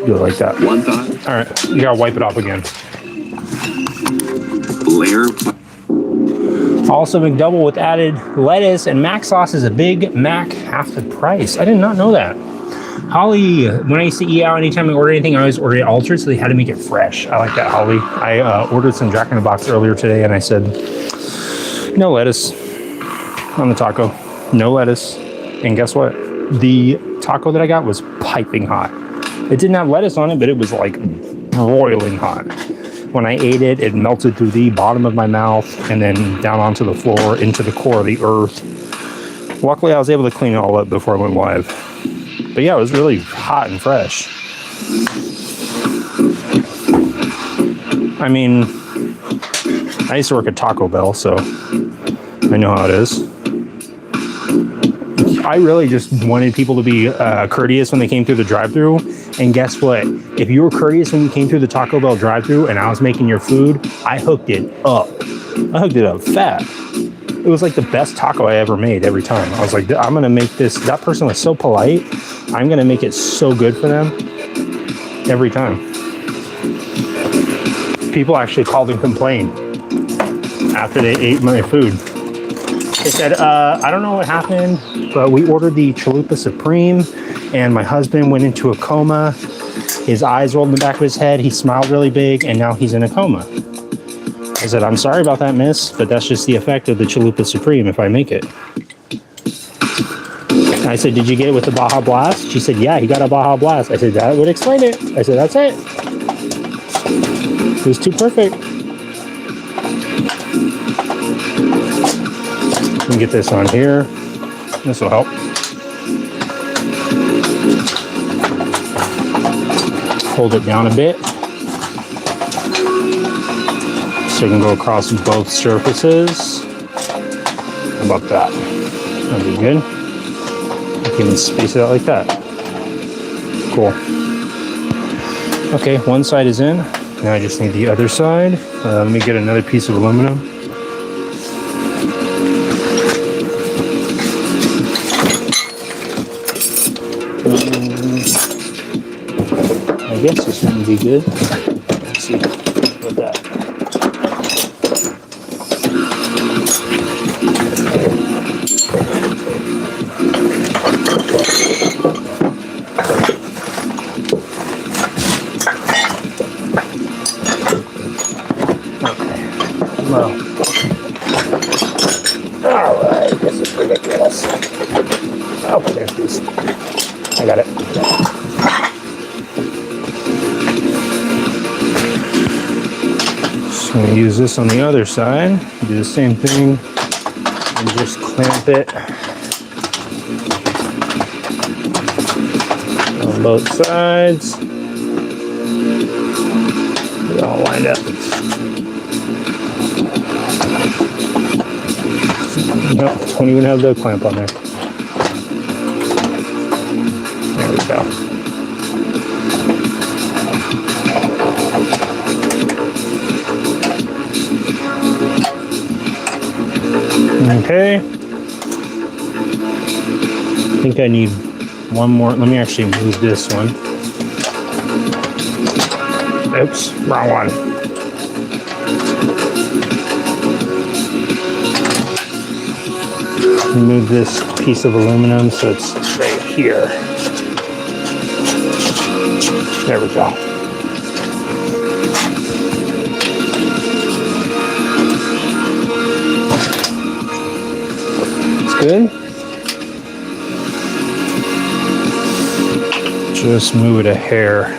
Do it like that. One thought. All right, you gotta wipe it off again. Blair. Also, McDouble with added lettuce and mac sauce is a Big Mac half the price. I did not know that. Holly, when I used to eat out, anytime I order anything, I always order it altered, so they had to make it fresh. I like that, Holly. I ordered some Jack in the Box earlier today, and I said, no lettuce on the taco. No lettuce. And guess what? The taco that I got was piping hot. It didn't have lettuce on it, but it was like broiling hot. When I ate it, it melted through the bottom of my mouth and then down onto the floor, into the core of the earth. Luckily, I was able to clean it all up before I went live. But yeah, it was really hot and fresh. I mean, I used to work at Taco Bell, so I know how it is. I really just wanted people to be courteous when they came through the drive-thru. And guess what? If you were courteous when you came through the Taco Bell drive-thru and I was making your food, I hooked it up. I hooked it up fat. It was like the best taco I ever made every time. I was like, I'm going to make this. That person was so polite. I'm going to make it so good for them every time. People actually called and complained after they ate my food. They said, I don't know what happened, but we ordered the Chalupa Supreme and my husband went into a coma. His eyes rolled in the back of his head. He smiled really big and now he's in a coma. I said, I'm sorry about that, miss, but that's just the effect of the Chalupa Supreme if I make it. I said, did you get it with the Baja Blast? She said, yeah, he got a Baja Blast. I said, that would explain it. I said, that's it. It was too perfect. Let me get this on here. This will help. Hold it down a bit. So you can go across both surfaces. How about that? That'll be good. You can space it out like that. Cool. Okay, one side is in. Now I just need the other side. Let me get another piece of aluminum. I guess this one would be good. Let's see about that. Well, all right, this is ridiculous. Oh, there's this. I got it. So I'm gonna use this on the other side. Do the same thing and just clamp it on both sides. Get it all lined up. Nope, don't even have the clamp on there. There we go. Okay. I think I need one more. Let me actually move this one. Oops, wrong one. Move this piece of aluminum so it's right here. There we go. It's good. Just move it a hair.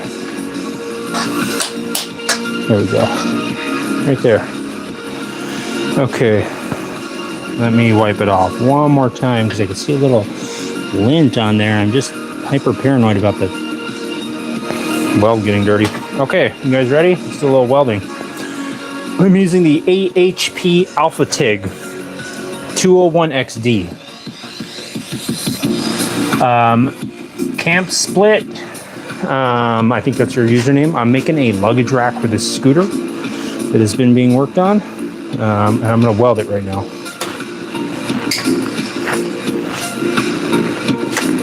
There we go. Right there. Okay. Let me wipe it off one more time because I can see a little lint on there. I'm just hyper paranoid about the weld getting dirty. Okay, you guys ready? Let's do a little welding. I'm using the AHP Alpha TIG 201XD. Camp Split. I think that's your username. I'm making a luggage rack for this scooter that has been being worked on. And I'm going to weld it right now.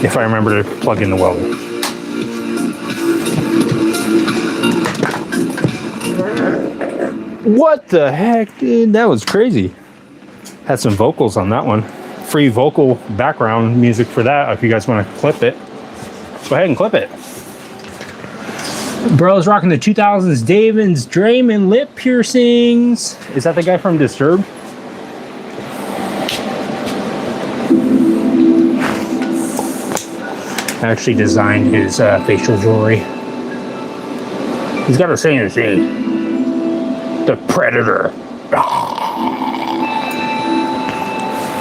If I remember to plug in the welder. What the heck, dude? That was crazy. Had some vocals on that one. Free vocal background music for that if you guys want to clip it. Go ahead and clip it. Bro's rocking the 2000s David's Draymond lip piercings. Is that the guy from Disturbed? I actually designed his facial jewelry. He's got a saying to say, the Predator.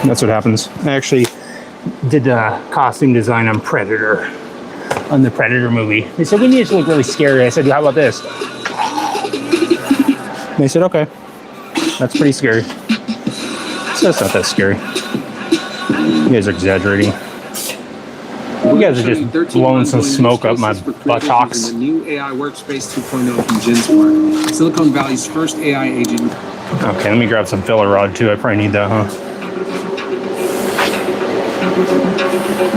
That's what happens. I actually did the costume design on Predator, on the Predator movie. They said, we need it to look really scary. I said, how about this? And they said, okay. That's pretty scary. So it's not that scary. You guys are exaggerating. You guys are just blowing some smoke up my buttocks. The new AI Workspace 2.0 from GenSmart, Silicon Valley's first AI agent. Okay, let me grab some filler rod too. I probably need that, huh?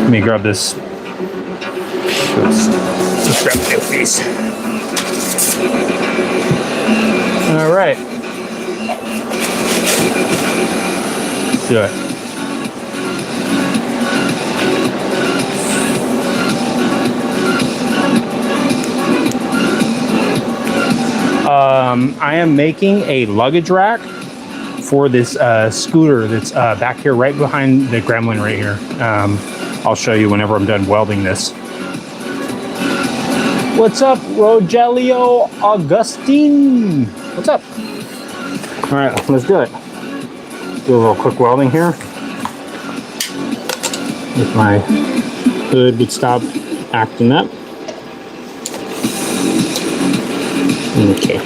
Let me grab this. Let's grab the piece. All right. Let's do it. I am making a luggage rack for this scooter that's back here right behind the gremlin right here. I'll show you whenever I'm done welding this. What's up, Rogelio Augustine? What's up? All right, let's do it. Do a little quick welding here. If my hood would stop acting up. Okay.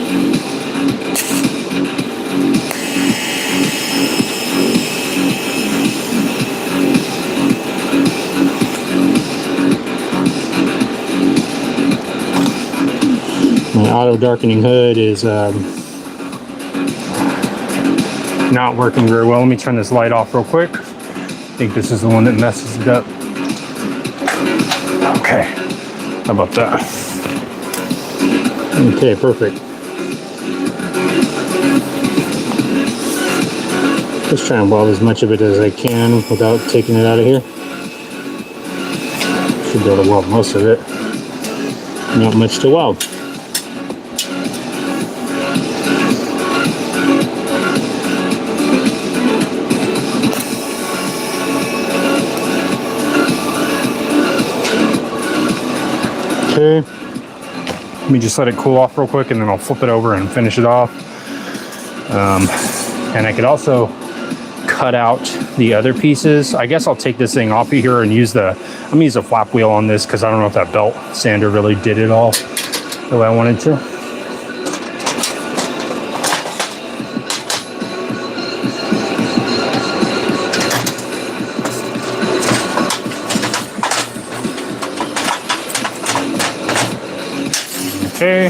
My auto darkening hood is not working very well. Let me turn this light off real quick. I think this is the one that messes it up. Okay. How about that? Okay, perfect. Just trying to weld as much of it as I can without taking it out of here. Should be able to weld most of it. Not much to weld. Okay. Let me just let it cool off real quick and then I'll flip it over and finish it off. And I could also cut out the other pieces. I guess I'll take this thing off of here and use I'm gonna use a flap wheel on this because I don't know if that belt sander really did it all the way I wanted to. Okay.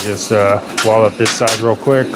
Just wall up this side real quick.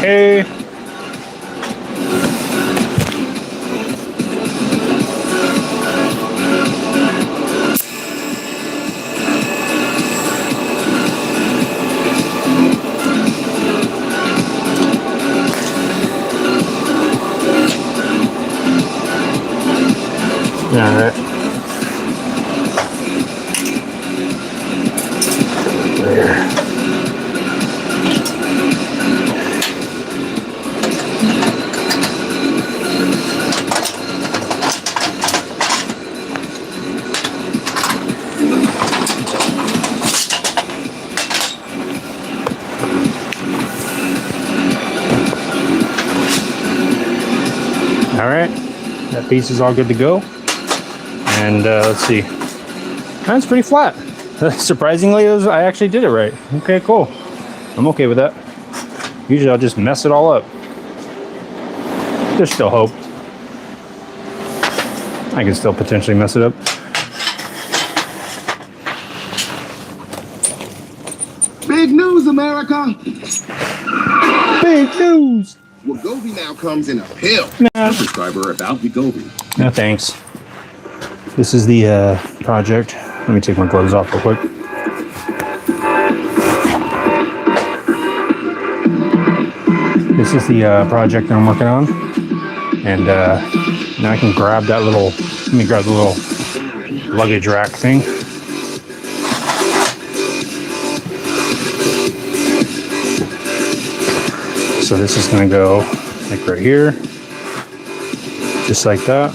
Okay. All right. There. All right, that piece is all good to go. And let's see, that's pretty flat. Surprisingly, I actually did it right. Okay, cool. I'm okay with that. Usually I'll just mess it all up. There's still hope. I can still potentially mess it up. Big news, America! Big news! Wegovy now comes in a pill. Nah. Subscriber about Wegovy. No thanks. This is the project. Let me take my gloves off real quick. This is the project that I'm working on. And now I can grab that little, let me grab the little luggage rack thing. So this is going to go like right here, just like that.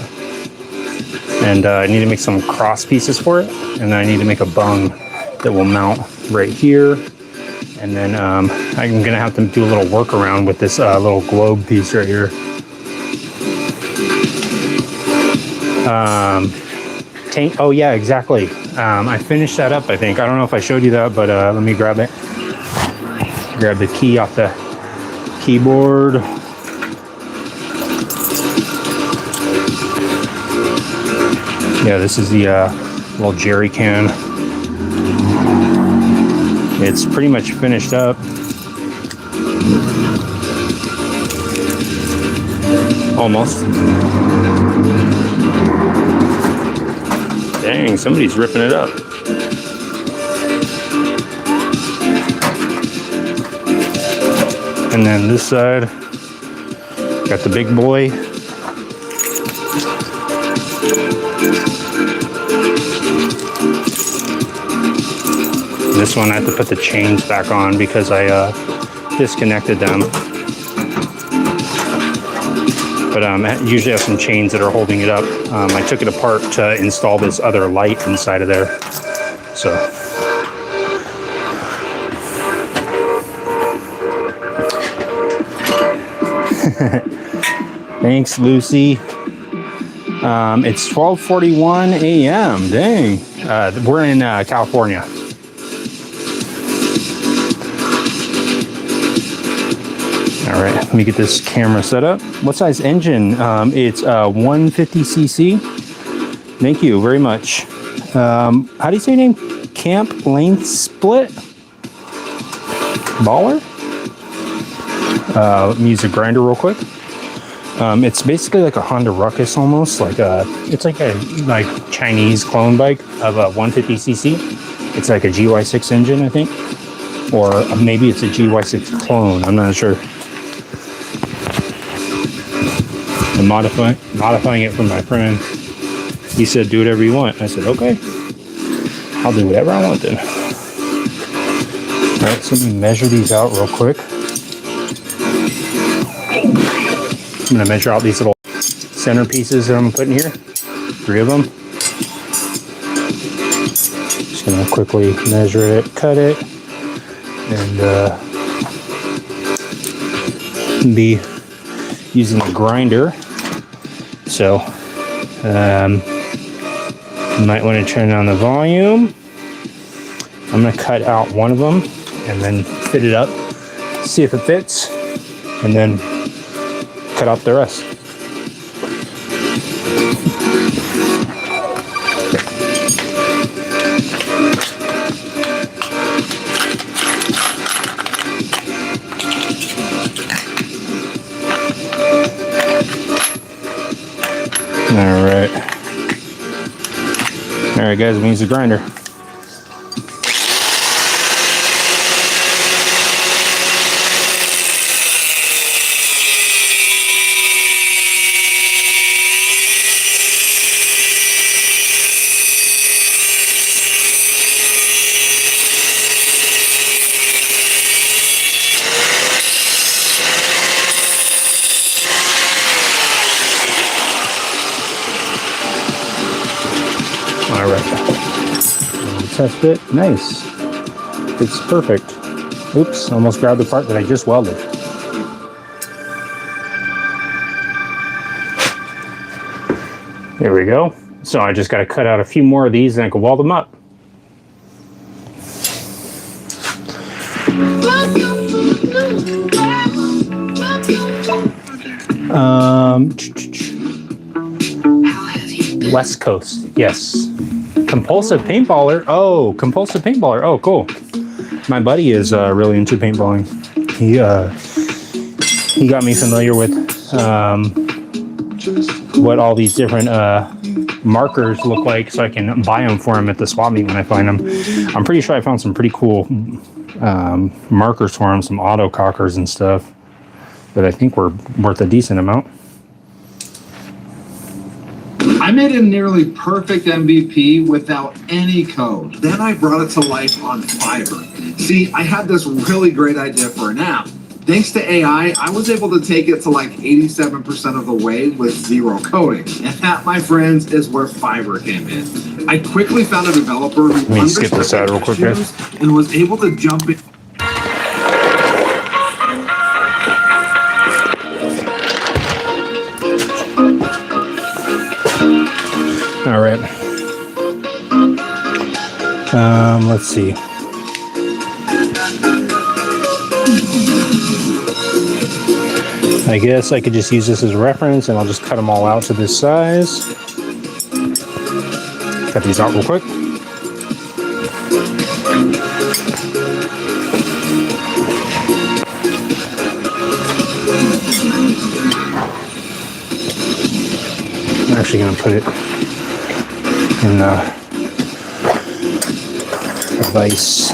And I need to make some cross pieces for it. And then I need to make a bung that will mount right here. And then I'm going to have to do a little workaround with this little globe piece right here. Tank. Oh yeah, exactly. I finished that up, I think. I don't know if I showed you that, but let me grab it. Grab the key off the keyboard. Yeah, this is the little jerry can. It's pretty much finished up. Almost. Dang, somebody's ripping it up. And then this side, got the big boy. This one I have to put the chains back on because I disconnected them. But I usually have some chains that are holding it up. I took it apart to install this other light inside of there. So. Thanks, Lucy. It's 12:41 a.m. Dang. We're in California. All right, let me get this camera set up. What size engine? It's 150cc. Thank you very much. How do you say your name? Camp Length Split? Baller? Let me use a grinder real quick. It's basically like a Honda Ruckus almost. It's like a Chinese clone bike of a 150cc. It's like a GY6 engine, I think. Or maybe it's a GY6 clone. I'm not sure. I'm modifying it for my friend. He said, do whatever you want. I said, okay. I'll do whatever I want then. All right, so let me measure these out real quick. I'm going to measure out these little center pieces that I'm putting here. 3 of them. Just going to quickly measure it, cut it, and be using a grinder. So you might want to turn on the volume. I'm going to cut out one of them and then fit it up, see if it fits, and then cut out the rest. All right, guys, I'm gonna use the grinder. All right, test fit, nice. It's perfect. Oops, almost grabbed the part that I just welded. There we go. So I just got to cut out a few more of these and I can weld them up. West Coast, yes. Compulsive paintballer. Oh, compulsive paintballer. Oh, cool. My buddy is really into paintballing. He got me familiar with what all these different markers look like, so I can buy them for him at the swap meet when I find them. I'm pretty sure I found some pretty cool markers for him, some auto cockers and stuff that I think were worth a decent amount. I made a nearly perfect MVP without any code. Then I brought it to life on Fiverr. See, I had this really great idea for an app. Thanks to AI, I was able to take it to like 87% of the way with zero coding. And that, my friends, is where Fiverr came in. I quickly found a developer who Let me skip this out real quick, guys. And was able to jump in. All right. Let's see. I guess I could just use this as a reference and I'll just cut them all out to this size. Cut these out real quick. I'm actually going to put it in the vise.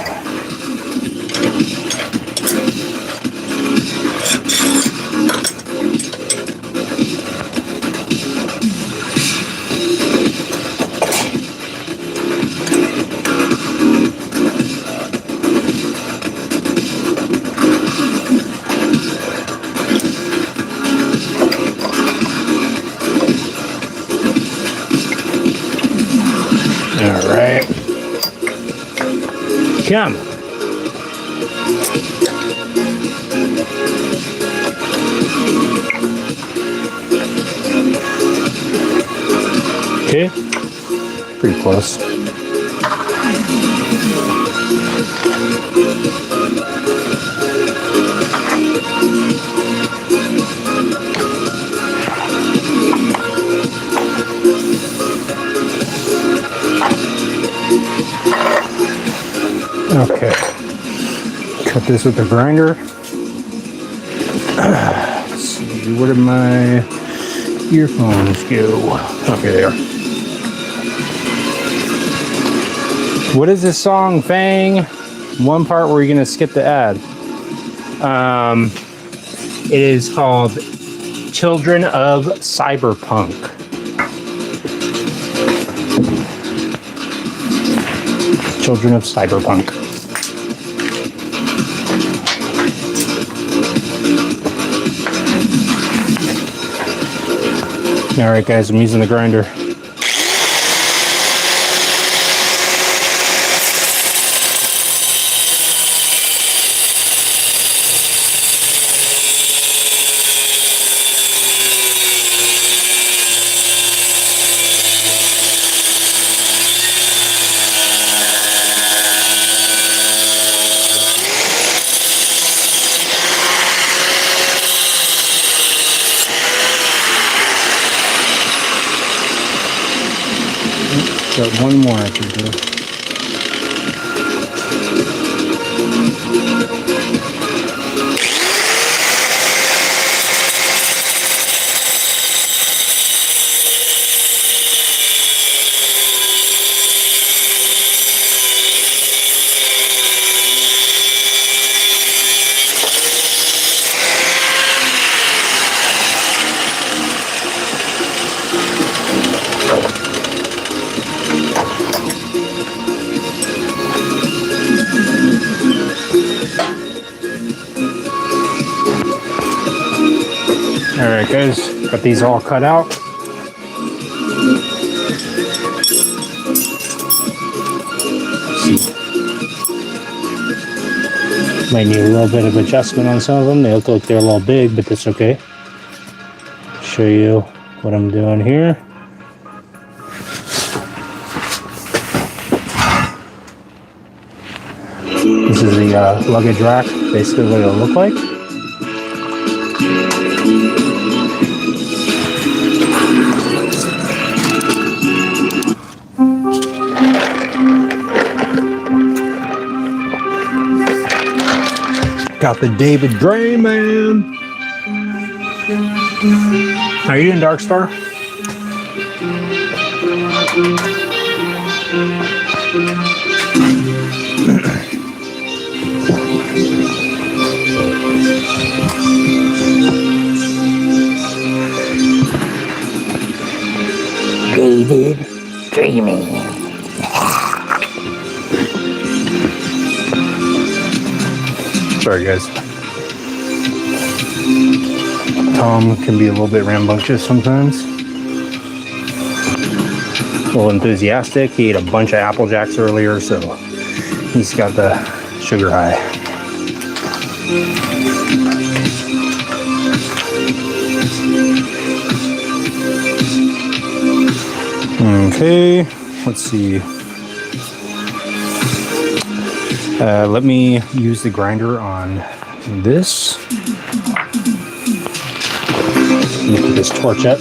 Come. Okay, pretty close. Okay, cut this with the grinder. Let's see, where did my earphones go? Okay, they are. What is this song, Fang? One part where you're gonna skip the ad. It is called Children of Cyberpunk. Children of Cyberpunk. All right, guys, I'm using the grinder. Got one more I can do. Alright guys, got these all cut out. Might need a little bit of adjustment on some of them. They look like they're a little big, but that's okay. Show you what I'm doing here. the luggage rack, basically what it'll look like. Got the David Dre man. Are you in Dark Star? David Dreaming. Sorry, guys. Tom can be a little bit rambunctious sometimes. A little enthusiastic. He ate a bunch of Apple Jacks earlier, so he's got the sugar high. Okay, let's see. Let me use the grinder on this. Let me put this torch up.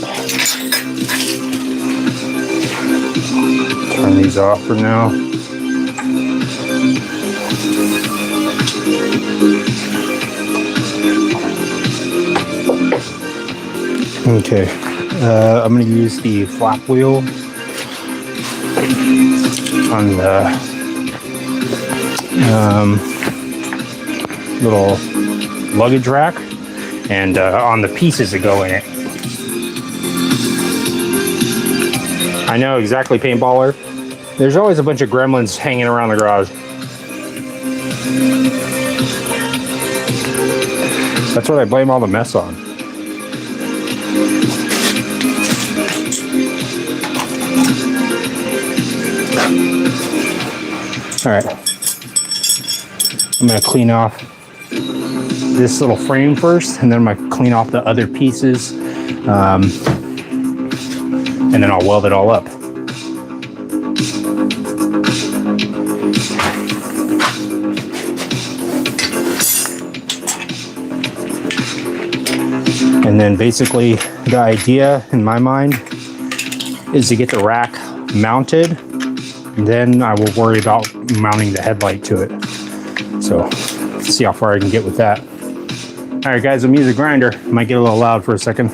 Turn these off for now. Okay, I'm going to use the flap wheel on the little luggage rack and on the pieces that go in it. I know exactly, paintballer. There's always a bunch of gremlins hanging around the garage. That's what I blame all the mess on. All right, I'm gonna clean off this little frame first, and then I'm gonna clean off the other pieces, and then I'll weld it all up. And then basically the idea in my mind is to get the rack mounted. Then I will worry about mounting the headlight to it. So let's see how far I can get with that. All right, guys, I'm using a grinder. Might get a little loud for a second.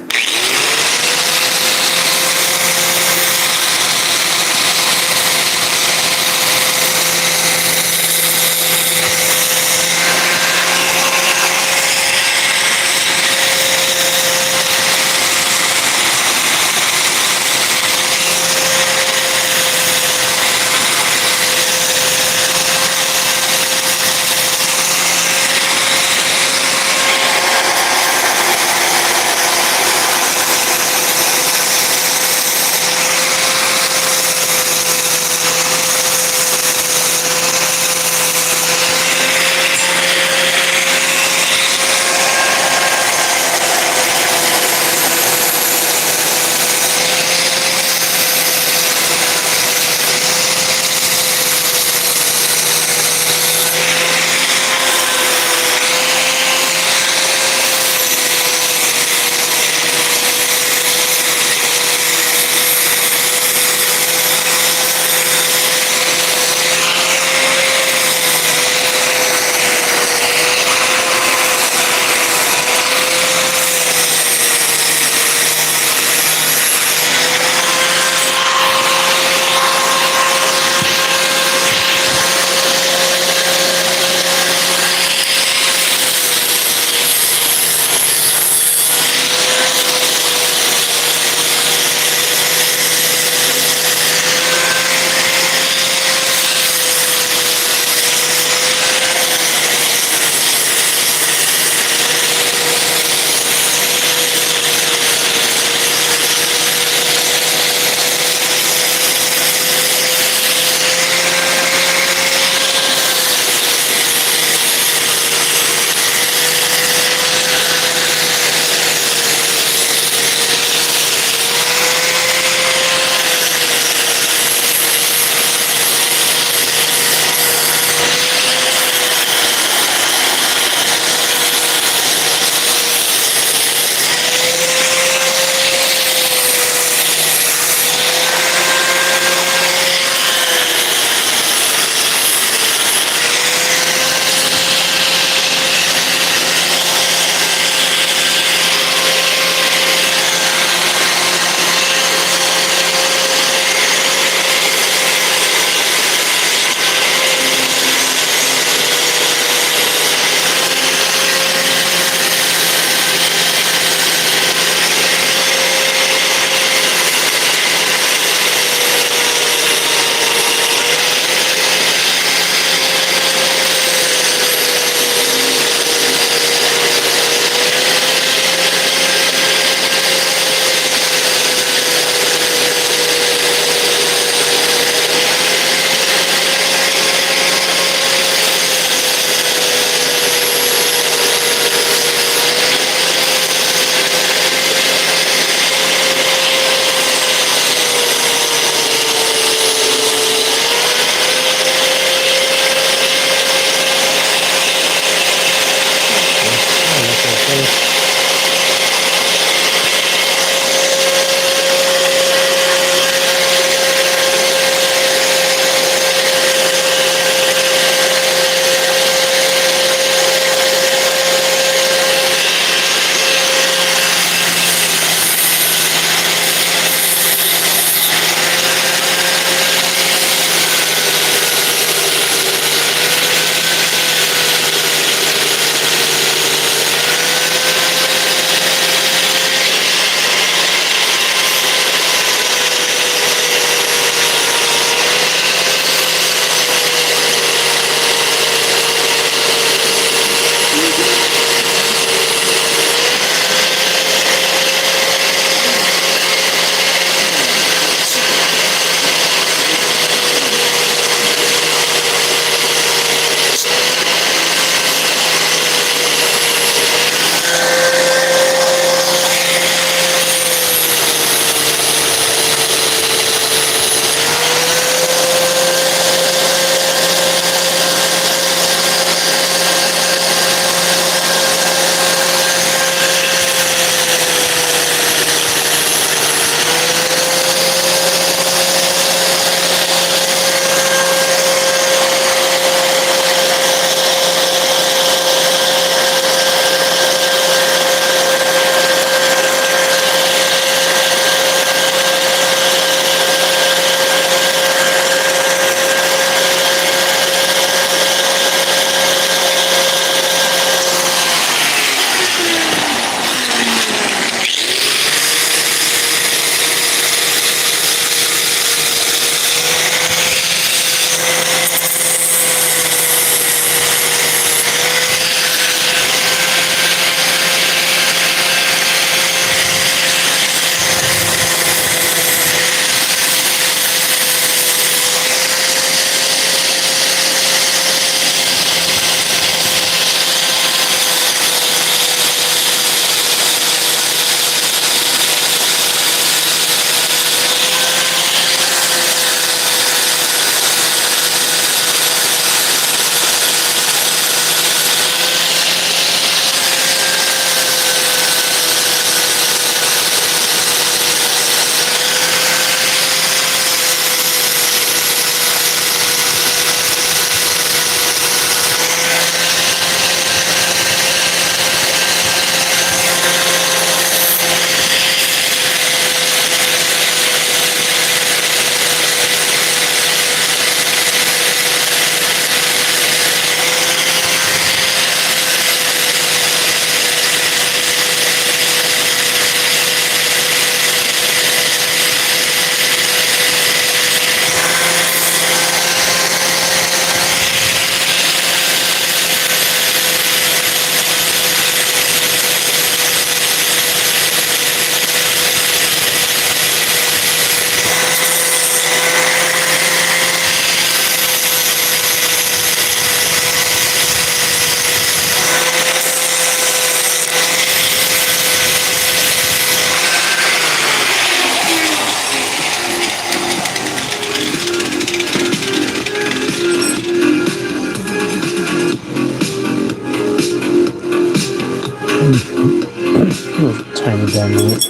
Tiny dynamite.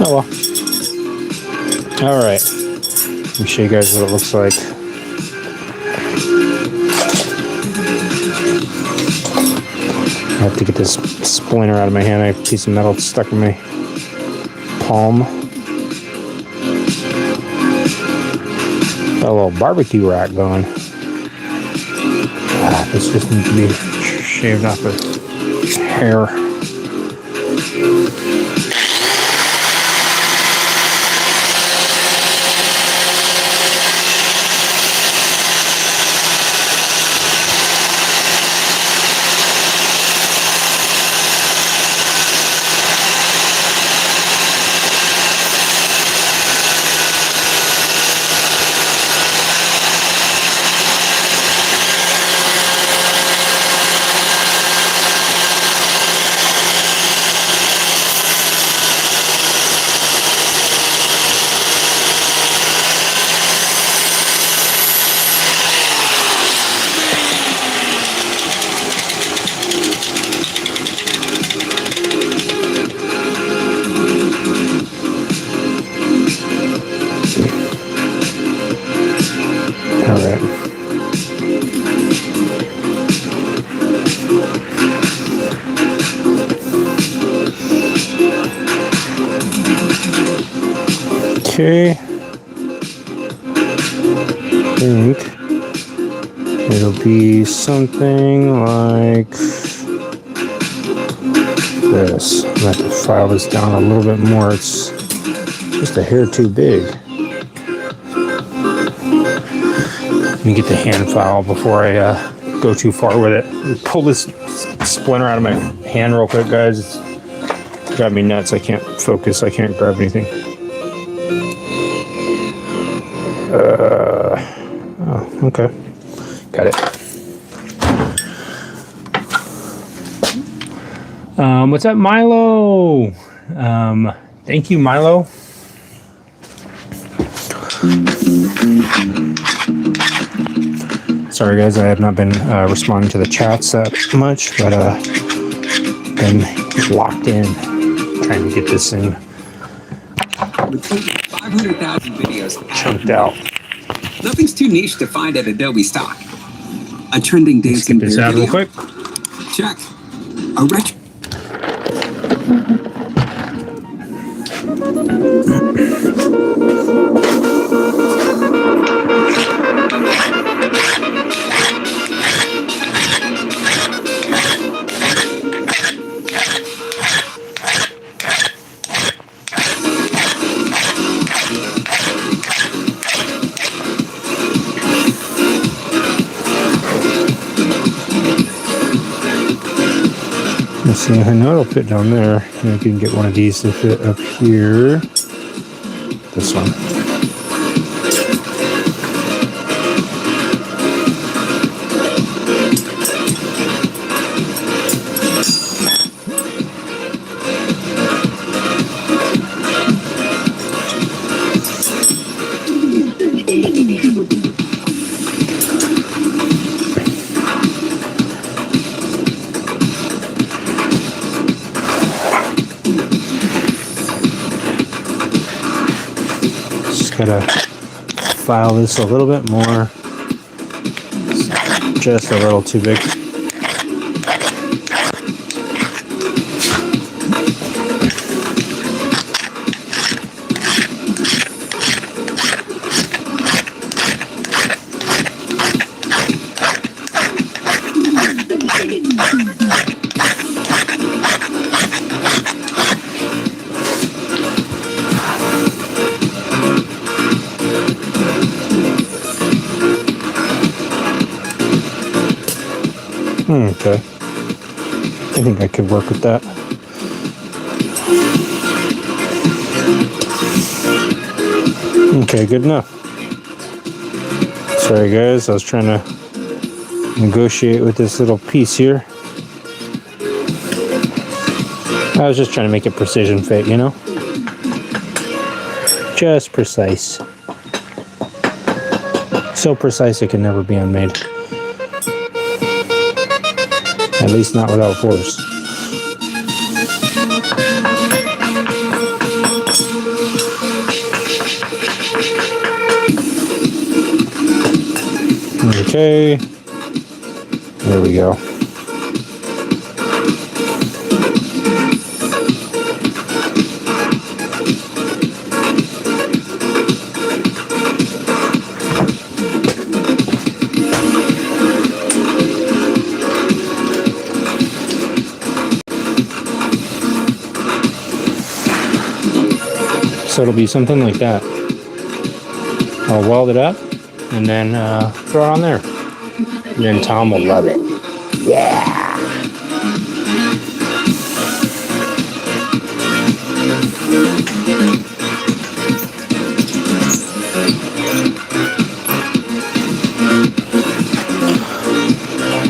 Oh well. Alright. Let me show you guys what it looks like. I have to get this splinter out of my hand. I have a piece of metal stuck in my palm. Got a little barbecue rack going. This just needs to be shaved off the hair. Okay, I think it'll be something like this. I'm going to have to file this down a little bit more. It's just a hair too big. Let me get the hand file before I go too far with it. Pull this splinter out of my hand real quick, guys. It's got me nuts. I can't focus. I can't grab anything. Oh, okay. Got it. What's up, Milo? Thank you, Milo. Sorry, guys, I have not been responding to the chats that much, but been locked in trying to get this thing 500,000 videos chunked out. Nothing's too niche to find at Adobe stock. A trending dancing Let's get this out real quick. Check. A retro. Let's see, I know it'll fit down there. And I can get one of these to fit up here. This one. Gotta file this a little bit more. It's just a little too big. Okay. I think I could work with that. Okay, good enough. Sorry guys, I was trying to negotiate with this little piece here. I was just trying to make it precision fit, you know? Just precise. So precise it can never be unmade. At least not without force. Okay, there we go. So it'll be something like that. I'll weld it up and then throw it on there. And then Tom will love it. Yeah!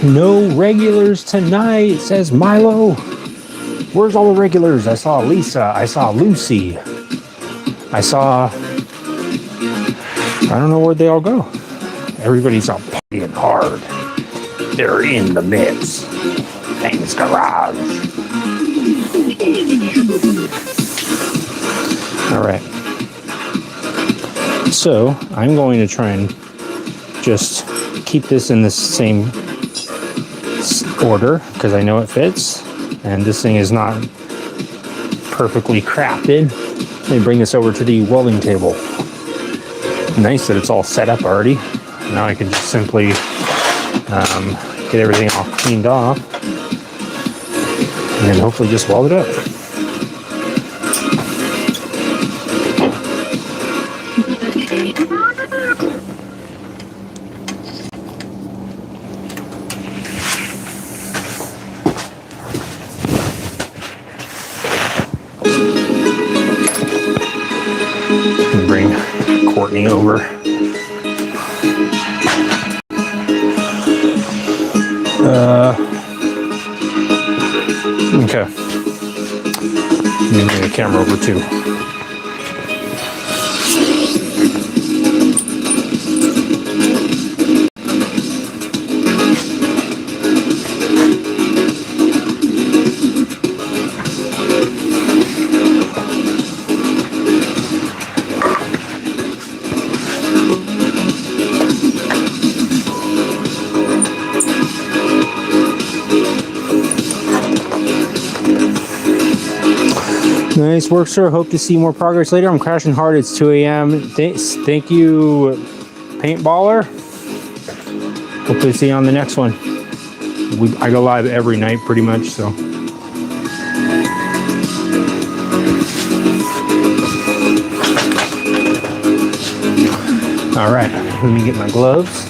No regulars tonight, says Milo. Where's all the regulars? I saw Lisa. I saw Lucy. I don't know where they all go. Everybody's out partying hard. They're in the mix. Thanks, garage. All right. So I'm going to try and just keep this in the same order because I know it fits. And this thing is not perfectly crafted. Let me bring this over to the welding table. Nice that it's all set up already. Now I can just simply get everything all cleaned off and then hopefully just weld it up. Bring Courtney over. Okay. Let me bring the camera over too. Nice work, sir. Hope to see more progress later. I'm crashing hard. It's 2 a.m. Thank you, paintballer. Hope to see you on the next one. I go live every night pretty much, so. All right, let me get my gloves.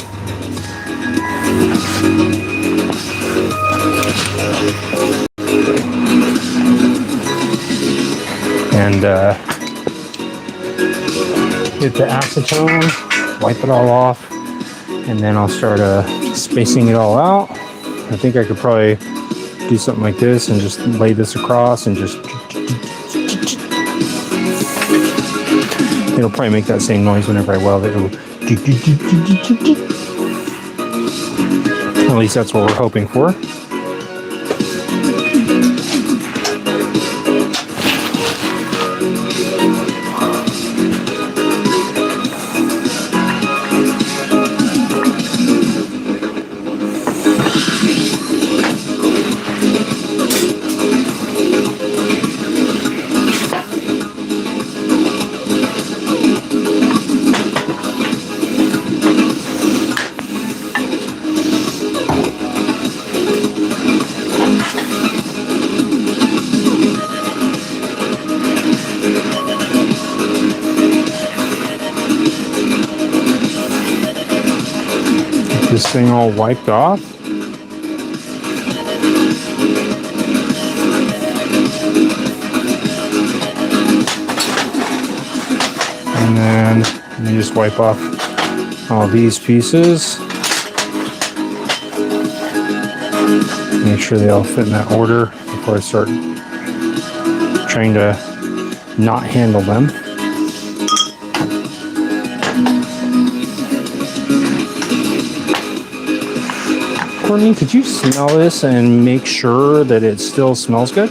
And get the acetone, wipe it all off, and then I'll start spacing it all out. I think I could probably do something like this and just lay this across and just... It'll probably make that same noise whenever I weld it. At least that's what we're hoping for. This thing all wiped off. And then you just wipe off all these pieces. Make sure they all fit in that order before I start trying to not handle them. Courtney, could you smell this and make sure that it still smells good?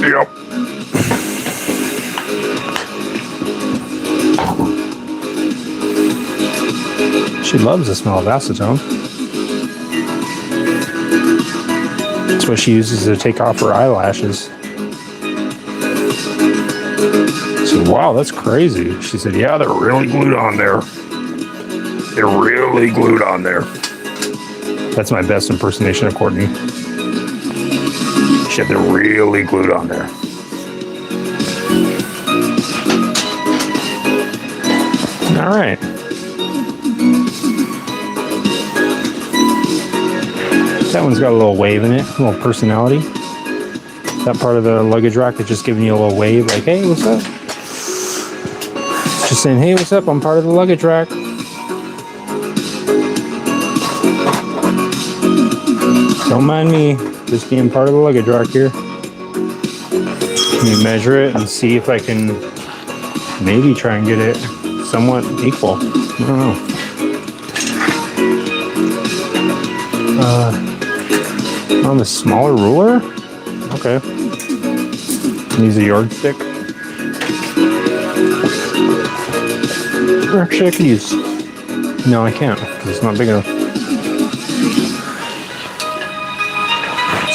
Yep. She loves the smell of acetone. That's what she uses to take off her eyelashes. So, wow, that's crazy. She said, yeah, they're really glued on there. They're really glued on there. That's my best impersonation of Courtney. She said, they're really glued on there. All right. That one's got a little wave in it, a little personality. That part of the luggage rack is just giving you a little wave, like, hey, what's up? Just saying, hey, what's up? I'm part of the luggage rack. Don't mind me, just being part of the luggage rack here. Let me measure it and see if I can maybe try and get it somewhat equal. I don't know. On the smaller ruler? Okay. Use a yardstick. Or actually, I could use. No, I can't because it's not big enough.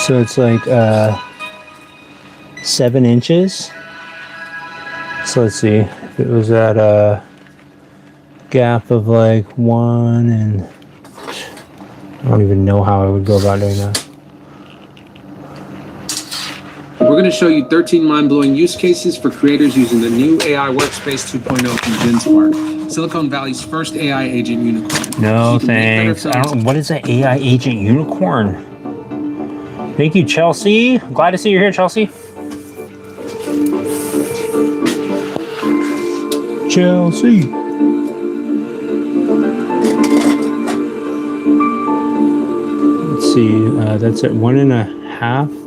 So it's like 7 inches. So let's see. If it was at a gap of like 1 and I don't even know how I would go about doing that. We're going to show you 13 mind-blowing use cases for creators using the new AI Workspace 2.0 from GenSpark, Silicon Valley's first AI agent unicorn. No, thanks. I don't. What is an AI agent unicorn? Thank you, Chelsea. Glad to see you're here, Chelsea. Chelsea. Let's see. That's at 1.5.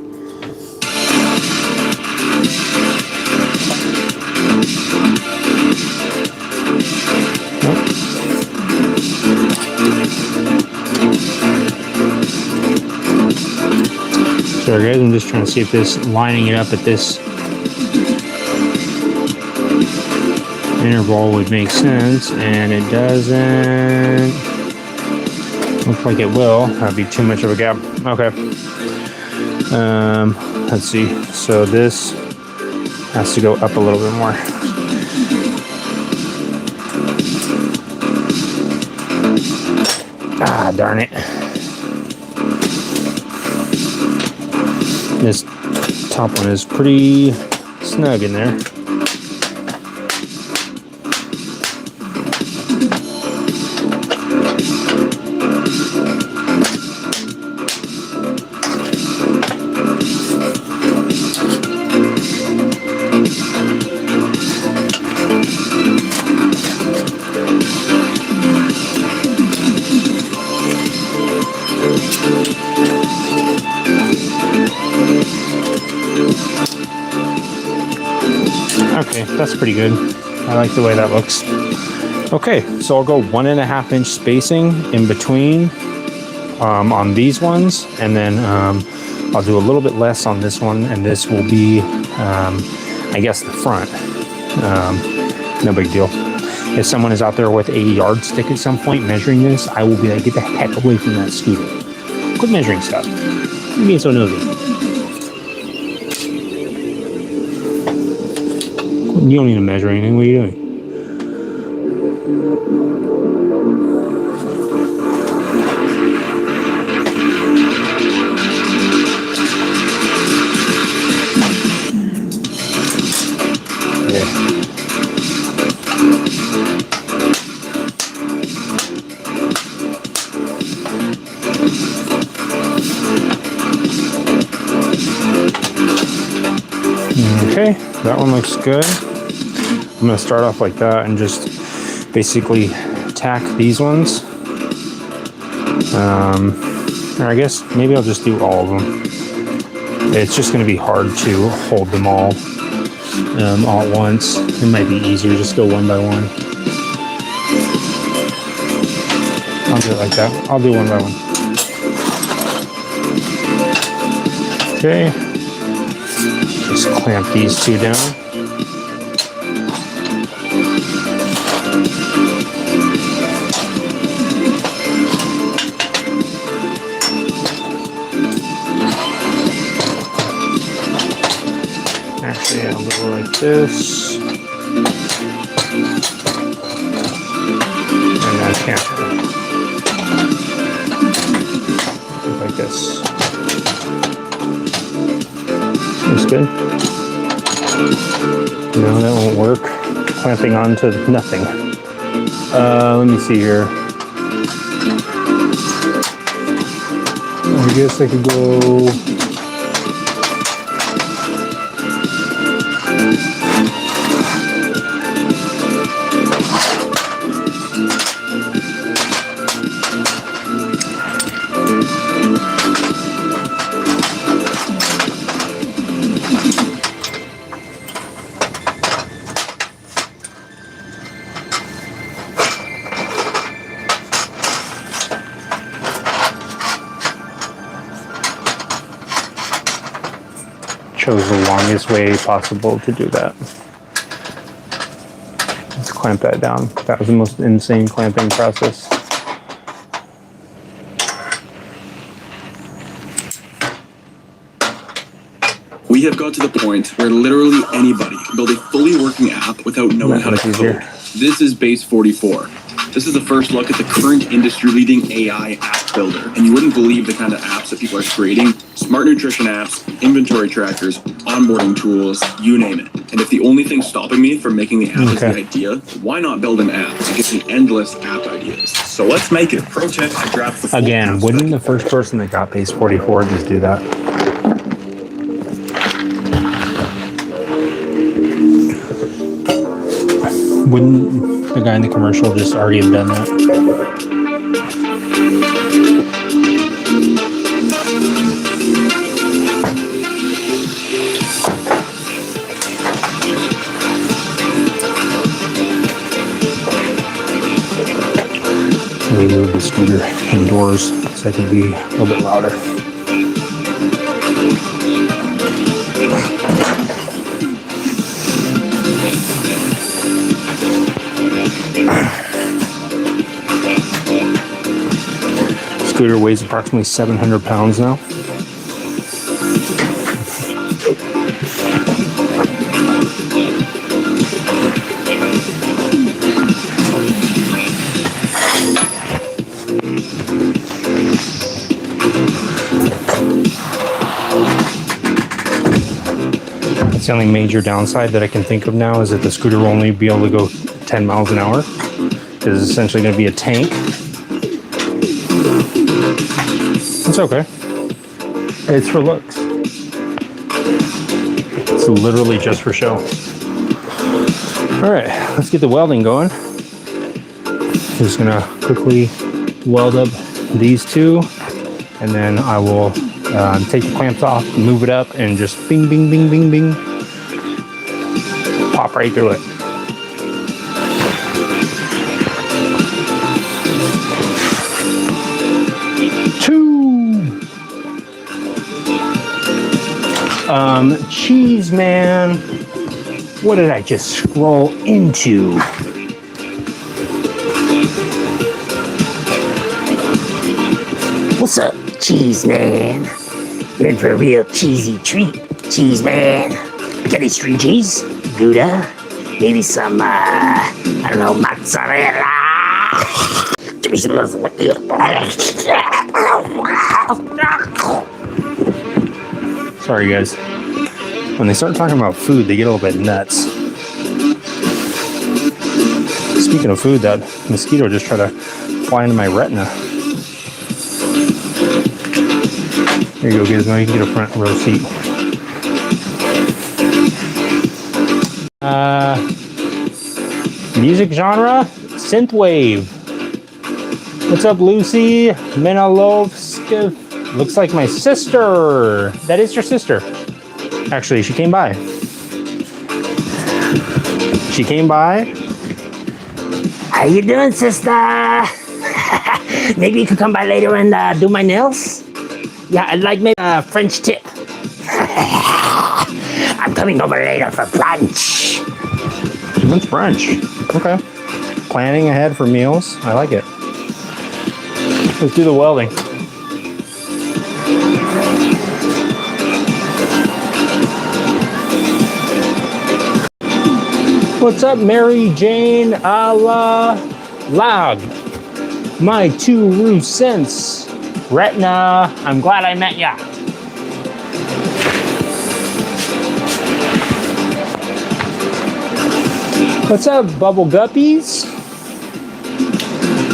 Sorry guys, I'm just trying to see if this lining it up at this interval would make sense, and it doesn't look like it will. That'd be too much of a gap. Okay. Let's see. So this has to go up a little bit more. Ah, darn it. This top one is pretty snug in there. Okay, that's pretty good. I like the way that looks. Okay, so I'll go 1.5 inch spacing in between on these ones, and then I'll do a little bit less on this one, and this will be, I guess, the front. No big deal. If someone is out there with a yardstick at some point measuring this, I will be like, get the heck away from that scooter. Quit measuring stuff. You're being so nosy. You don't need to measure anything. What are you doing? Okay, that one looks good. I'm going to start off like that and just basically tack these ones. Or I guess maybe I'll just do all of them. It's just going to be hard to hold them all at once. It might be easier just go one by one. I'll do it like that. I'll do one by one. Okay. Just clamp these two down. Actually, I'll go like this. And I can't. Like this. That's good. No, that won't work. Clamping onto nothing. Let me see here. I guess I could go. Chose the longest way possible to do that. Let's clamp that down. That was the most insane clamping process. We have got to the point where literally anybody can build a fully working app without knowing how to code. This is Base 44. This is the first look at the current industry-leading AI app builder, and you wouldn't believe the kind of apps that people are creating. Smart nutrition apps, inventory trackers, onboarding tools, you name it. And if the only thing stopping me from making the app is the idea, why not build an app that gives me endless app ideas? So let's make it. Pro tip, I draft the full Again, wouldn't the first person that got Base 44 just do that? Wouldn't the guy in the commercial just already have done that? Let me move the scooter indoors so I can be a little bit louder. Scooter weighs approximately 700 pounds now. That's the only major downside that I can think of now is that the scooter will only be able to go 10 miles an hour. It is essentially going to be a tank. It's okay. It's for looks. It's literally just for show. All right, let's get the welding going. Just gonna quickly weld up these two, and then I will take the clamps off, move it up, and just bing, bing, bing, bing, bing. Pop right through it. Cheese, man. What did I just scroll into? What's up, cheese man? You're in for a real cheesy treat, cheese man. Got any string cheese? Gouda? Maybe some, I don't know, mozzarella? Give me some Sorry, guys. When they start talking about food, they get a little bit nuts. Speaking of food, that mosquito just tried to fly into my retina. There you go, Gizmo. You can get a front row seat. Music genre? Synthwave. What's up, Lucy? Menalovska. Looks like my sister. That is your sister. Actually, she came by. She came by. How you doing, sister? Maybe you could come by later and do my nails? Yeah, I'd like maybe a French tip. I'm coming over later for brunch. When's brunch? Okay. Planning ahead for meals. I like it. Let's do the welding. What's up, Mary Jane a la Log? My 2 cents. Retina, I'm glad I met ya. What's up, Bubble Guppies?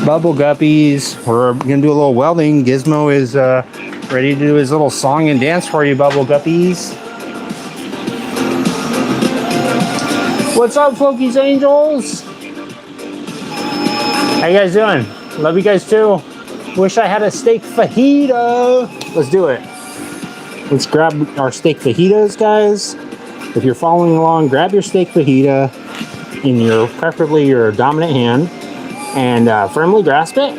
Bubble Guppies. We're gonna do a little welding. Gizmo is ready to do his little song and dance for you, Bubble Guppies. What's up, Floki's Angels? How you guys doing? Love you guys too. Wish I had a steak fajita. Let's do it. Let's grab our steak fajitas, guys. If you're following along, grab your steak fajita in preferably your dominant hand, and firmly grasp it,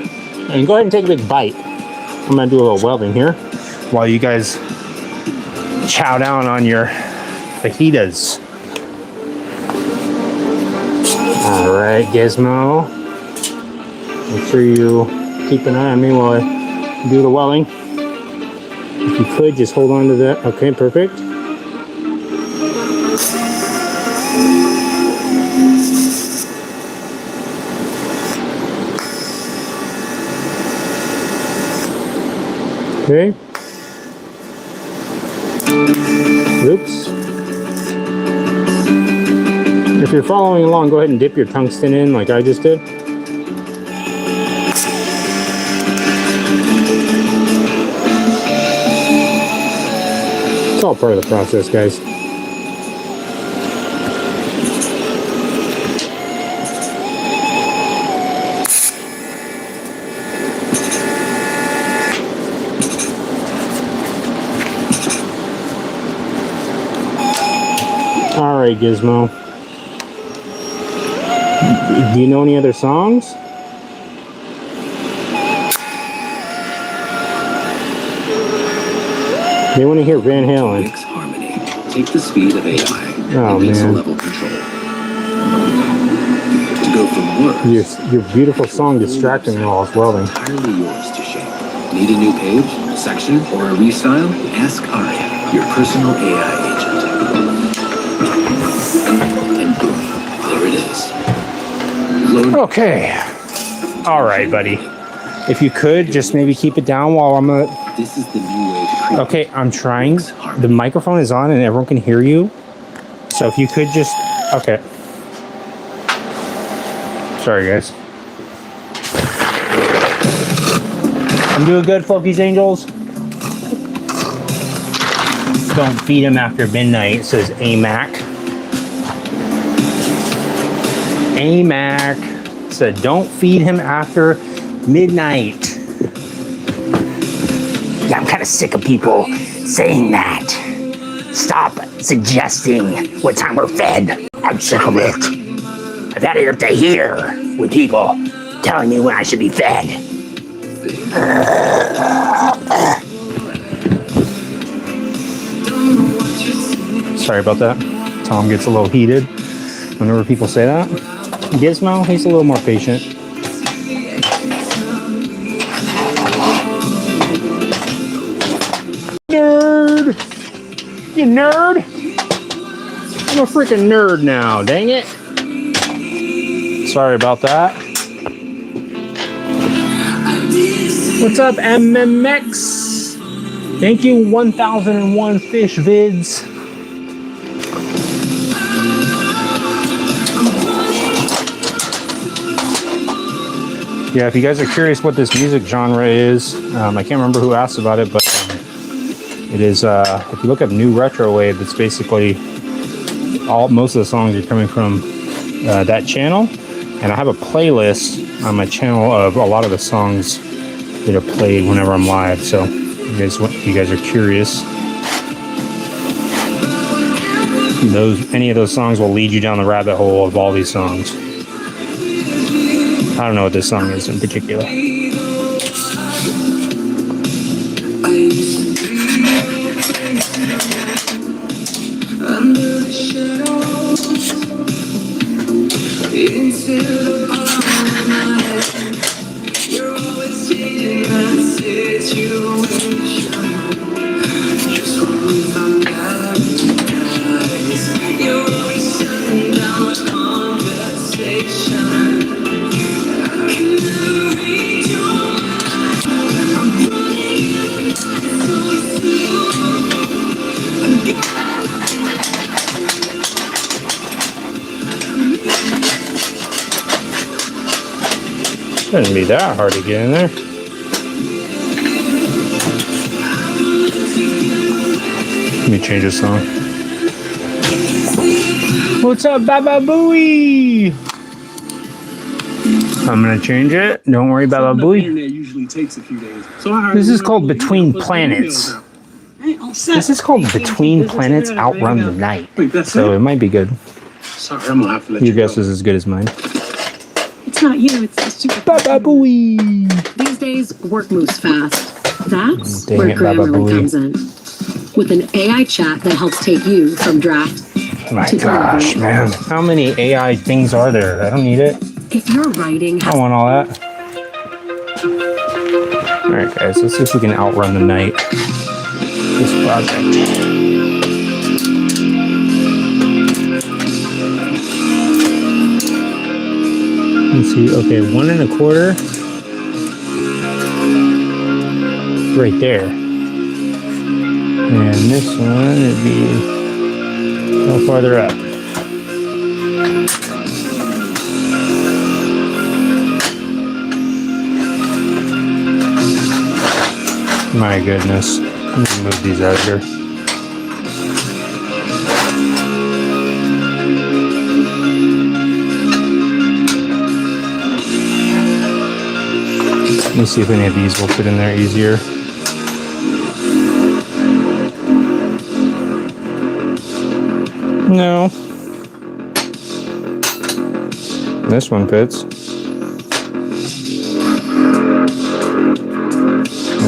and go ahead and take a big bite. I'm gonna do a little welding here while you guys chow down on your fajitas. All right, Gizmo. Make sure you keep an eye on me while I do the welding. If you could, just hold on to that. Okay, perfect. Okay. Oops. If you're following along, go ahead and dip your tungsten in like I just did. It's all part of the process, guys. All right, Gizmo. Do you know any other songs? They want to hear Van Halen. Mix harmony. Take the speed of AI. Oh, and pixel man. level control. To go from words. Your beautiful song distracting me while I was welding. Entirely yours to shape. Need a new page, section, or a restyle? Ask Arya, your personal AI agent. And boom, there it is. Load. Okay. All right, buddy. If you could, just maybe keep it down while I'm This is the new way to create. Okay, I'm trying. The microphone is on and everyone can hear you. So if you could just... Okay. Sorry, guys. I'm doing good, Floki's Angels. Don't feed him after midnight, says AMAC. AMAC said, don't feed him after midnight. Yeah, I'm kind of sick of people saying that. Stop suggesting what time we're fed. I'm sick of it. I've had it up to here with people telling me when I should be fed. Sorry about that. Tom gets a little heated whenever people say that. Gizmo, he's a little more patient. Nerd! You nerd! I'm a freaking nerd now, dang it. Sorry about that. What's up, MMX? Thank you, 1001 Fish Vids. Yeah, if you guys are curious what this music genre is, I can't remember who asked about it, but it is, if you look up New Retro Wave, it's basically most of the songs are coming from that channel. And I have a playlist on my channel of a lot of the songs that are played whenever I'm live. So if you guys are curious, any of those songs will lead you down the rabbit hole of all these songs. I don't know what this song is in particular. Under Shouldn't be that hard to get in there. Let me change this song. What's up, Baba Booey? I'm gonna change it. Don't worry, Baba Booey. Internet usually takes a few days. So I This is called Between Planets. This is called Between Planets Outrun the Night. So it might be good. Sorry, I'm gonna have to let Your guess is as good as mine. It's not you, it's the stupid. Baba Booey. These days, work moves fast. That's Dang where it, Baba Grammarly Booey. comes in. With an AI chat that helps take you from draft My to gosh, delivery. man. How many AI things are there? I don't need it. If you're writing, I don't want all that. Alright, guys, let's see if we can outrun the night. This project. Let's see, okay, 1 1/4. Right there. And this one would be a little farther up. My goodness. Let me move these out of here. Let me see if any of these will fit in there easier. No. This one fits.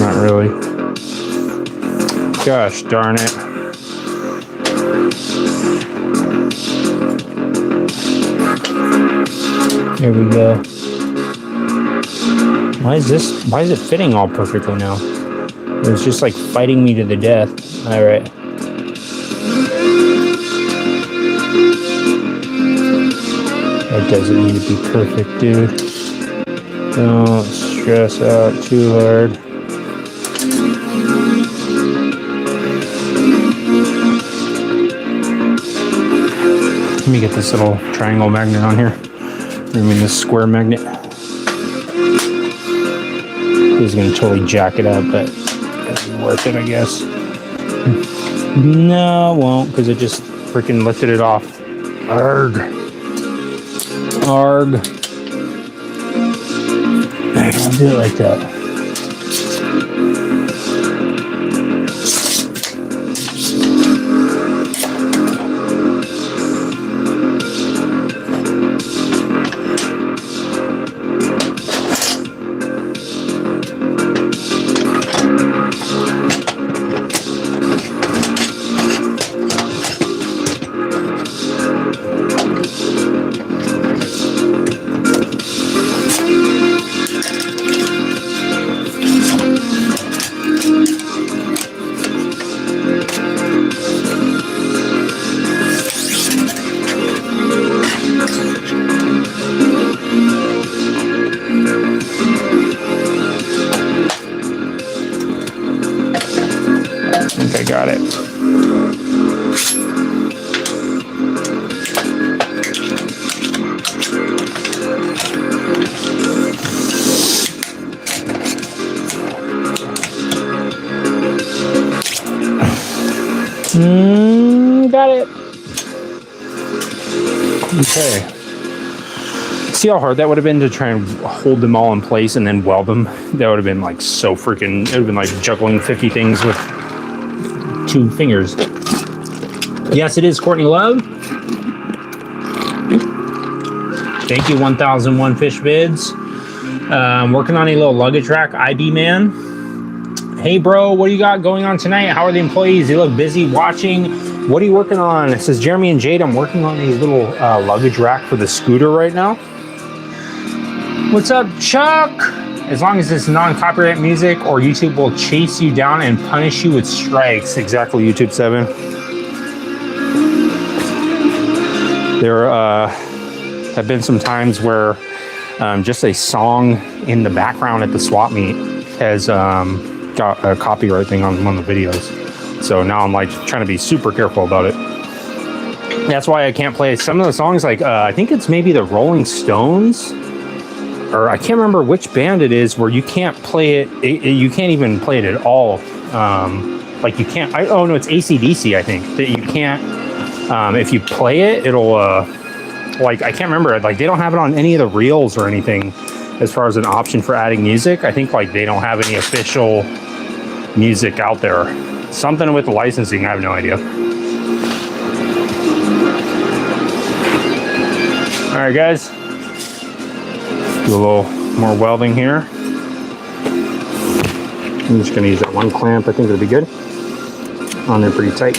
Not really. Gosh darn it. Here we go. Why is it fitting all perfectly now? It was just like fighting me to the death. Alright. That doesn't need to be perfect, dude. Don't stress out too hard. Let me get this little triangle magnet on here. I mean this square magnet. This is gonna totally jack it up, but it's worth it, I guess. No, it won't, because it just freaking lifted it off. Arg. Arg. I'll do it like that. I got it. Got it. Okay. See how hard that would have been to try and hold them all in place and then weld them? That would have been like so freaking, it would have been like juggling 50 things with 2 fingers. Yes, it is Courtney Love. Thank you, 1001 Fish Vids. Working on a little luggage rack, IB man. Hey bro, what do you got going on tonight? How are the employees? They look busy watching. What are you working on? It says Jeremy and Jade, I'm working on a little luggage rack for the scooter right now. What's up, Chuck? As long as it's non-copyright music, or YouTube will chase you down and punish you with strikes. Exactly, YouTube 7. There have been some times where just a song in the background at the swap meet has got a copyright thing on one of the videos. So now I'm like trying to be super careful about it. That's why I can't play some of the songs. Like I think it's maybe the Rolling Stones, or I can't remember which band it is, where you can't play it. You can't even play it at all. Like you can't. Oh no, it's AC/DC. I think that you can't. If you play it, it'll like I can't remember. Like they don't have it on any of the reels or anything as far as an option for adding music. I think like they don't have any official music out there. Something with the licensing. I have no idea. All right, guys. Do a little more welding here. I'm just gonna use that one clamp. I think it'll be good. On there pretty tight.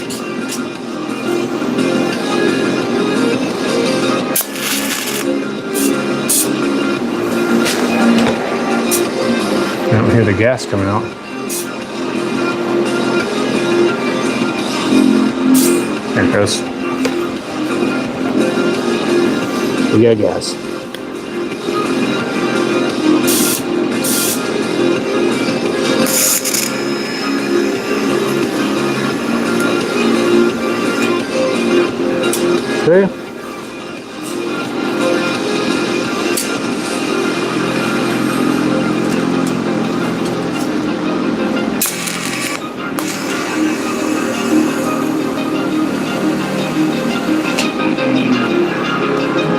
I don't hear the gas coming out. There it goes. We got gas. Okay.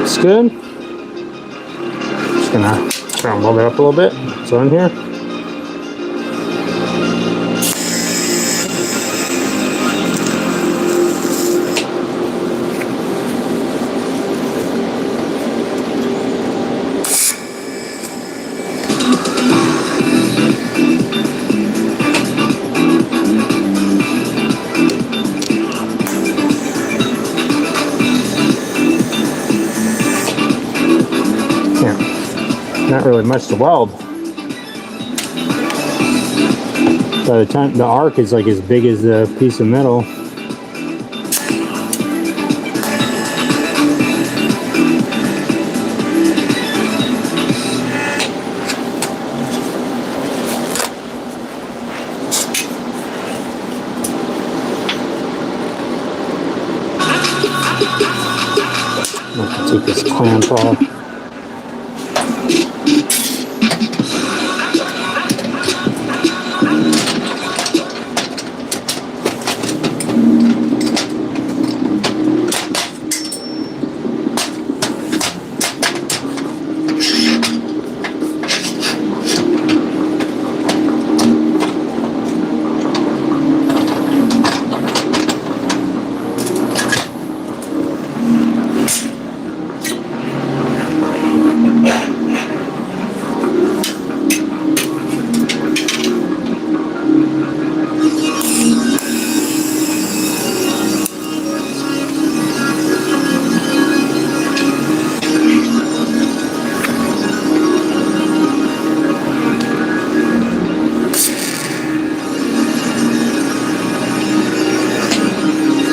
It's good. Just gonna try and weld it up a little bit. So in here. Not really much to weld. By the time the arc is like as big as a piece of metal. I'm gonna take this clamp off.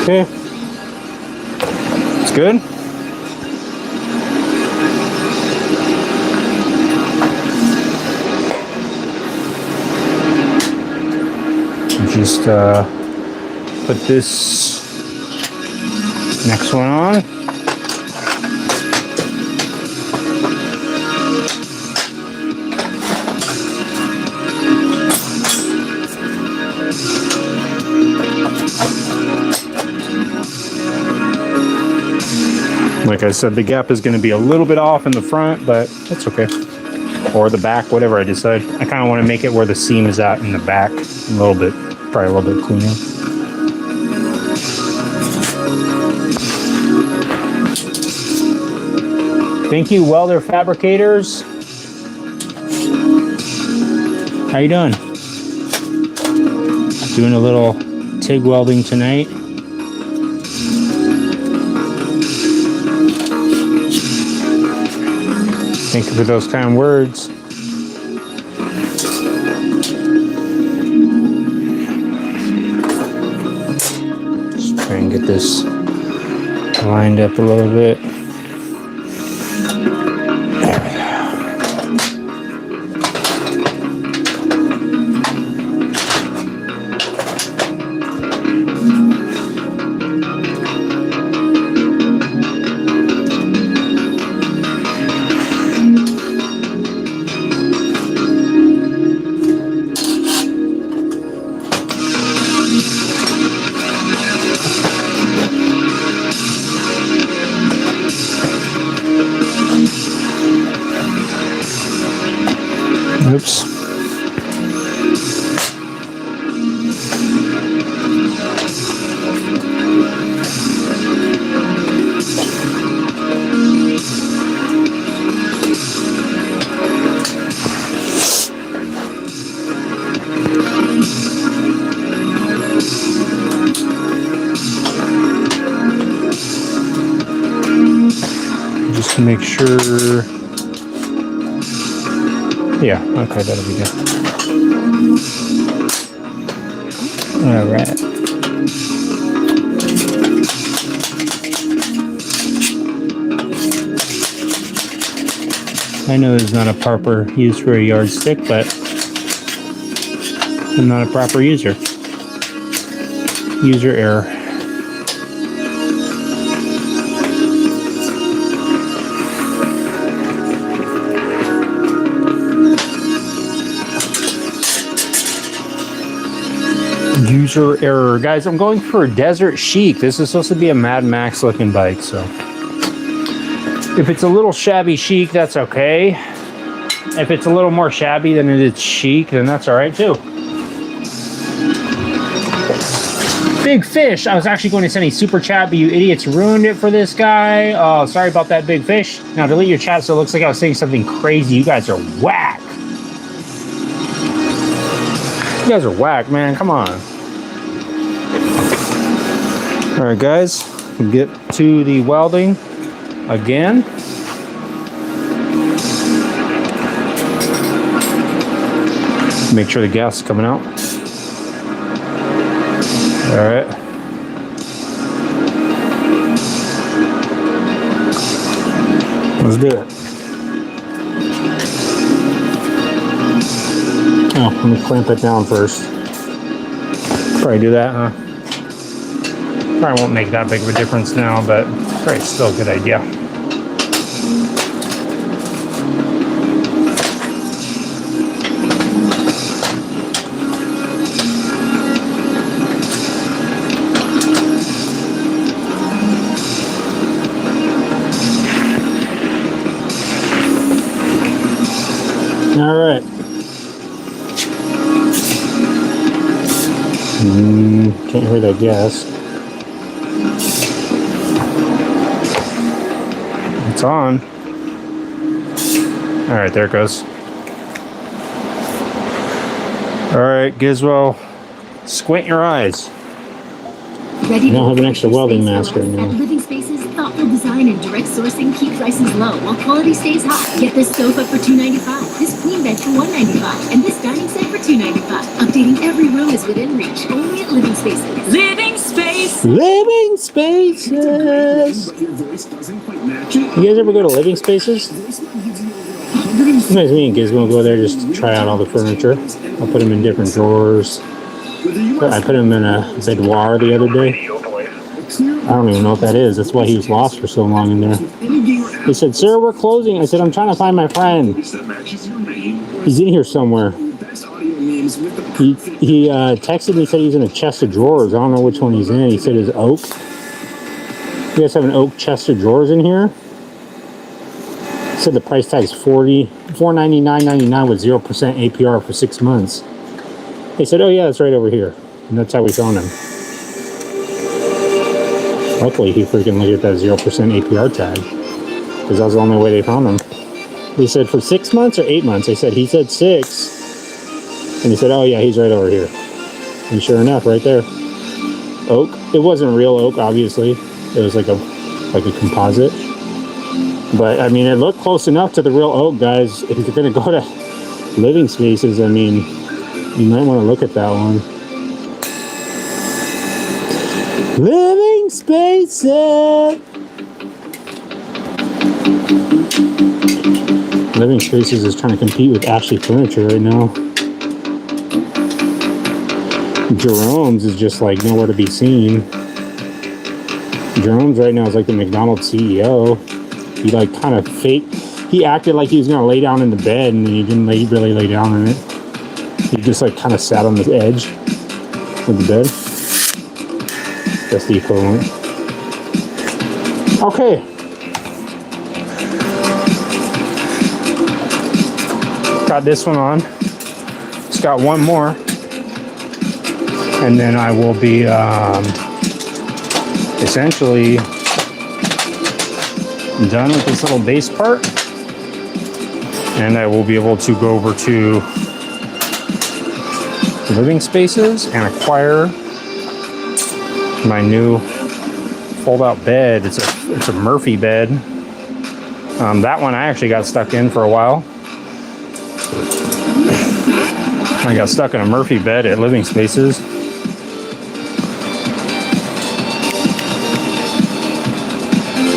Okay, it's good. Just put this next one on. Like I said, the gap is going to be a little bit off in the front, but it's okay. Or the back, whatever I decide. I kind of want to make it where the seam is at in the back a little bit, probably a little bit cleaner. Thank you, welder fabricators. How you doing? Doing a little TIG welding tonight. Thank you for those kind words. Just try and get this lined up a little bit. Oops. Just to make sure. Yeah, okay, that'll be good. All right. I know it's not a proper use for a yardstick, but I'm not a proper user. User error. User error. Guys, I'm going for a Desert Chic. This is supposed to be a Mad Max looking bike, so if it's a little shabby chic, that's okay. If it's a little more shabby than it is chic, then that's all right too. Big Fish. I was actually going to send a super chat, but you idiots ruined it for this guy. Oh, sorry about that, Big Fish. Now delete your chat so it looks like I was saying something crazy. You guys are whack. You guys are whack, man. Come on. All right, guys. We'll get to the welding again. Make sure the gas is coming out. All right. Let's do it. Oh, let me clamp it down first. Probably do that, huh? Probably won't make that big of a difference now, but probably still a good idea. All right. Can't hear that gas. It's on. All right, there it goes. All right, Gizmo, squint your eyes. Ready I don't have an extra welding mask right now. At Living Spaces, thoughtful design and direct sourcing keep prices low while quality stays high. Get this sofa for $295, this queen bed for $195, and this dining set for $295. Updating every room is within reach. Only at Living Spaces. Living Space. Living Spaces. You guys ever go to Living Spaces? Sometimes me and Gizmo go there just to try out all the furniture. I'll put them in different drawers. I put him in a boudoir the other day. I don't even know what that is. That's why he was lost for so long in there. He said, "Sir, we're closing." I said, "I'm trying to find my friend. He's in here somewhere." He texted me, said he's in a chest of drawers. I don't know which one he's in. He said his oak. You guys have an oak chest of drawers in here? He said the price tag is $499.99 with 0% APR for 6 months. He said, "Oh yeah, it's right over here." And that's how we found him. Luckily, he freaking looked at that 0% APR tag, because that was the only way they found him. They said for 6 months or 8 months. He said 6. And he said, "Oh yeah, he's right over here." And sure enough, right there. Oak. It wasn't real oak, obviously. It was like a composite. But I mean, it looked close enough to the real oak, guys. If you're gonna go to living spaces, I mean, you might want to look at that one. Living spaces. Living Spaces is trying to compete with Ashley Furniture right now. Jerome's is just like nowhere to be seen. Jerome's right now is like the McDonald's CEO. He like kind of he acted like he was gonna lay down in the bed, and he didn't really lay down in it. He just like kind of sat on the edge of the bed. That's the equivalent. Okay. Got this one on. Just got one more. And then I will be essentially done with this little base part. And I will be able to go over to living spaces and acquire my new fold-out bed. It's a Murphy bed. That one I actually got stuck in for a while. I got stuck in a Murphy bed at Living Spaces.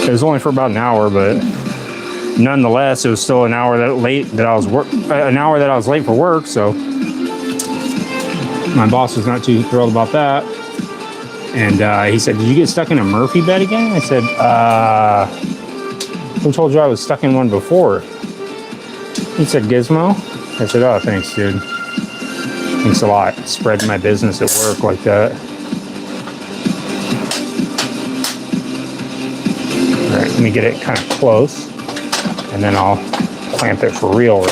It was only for about an hour, but nonetheless, it was still an hour that I was late for work. So my boss was not too thrilled about that. And he said, "Did you get stuck in a Murphy bed again?" I said, "Who told you I was stuck in one before?" He said, "Gizmo." I said, "Oh, thanks, dude. Thanks a lot. Spread my business at work like that." All right, let me get it kind of close, and then I'll clamp it for real.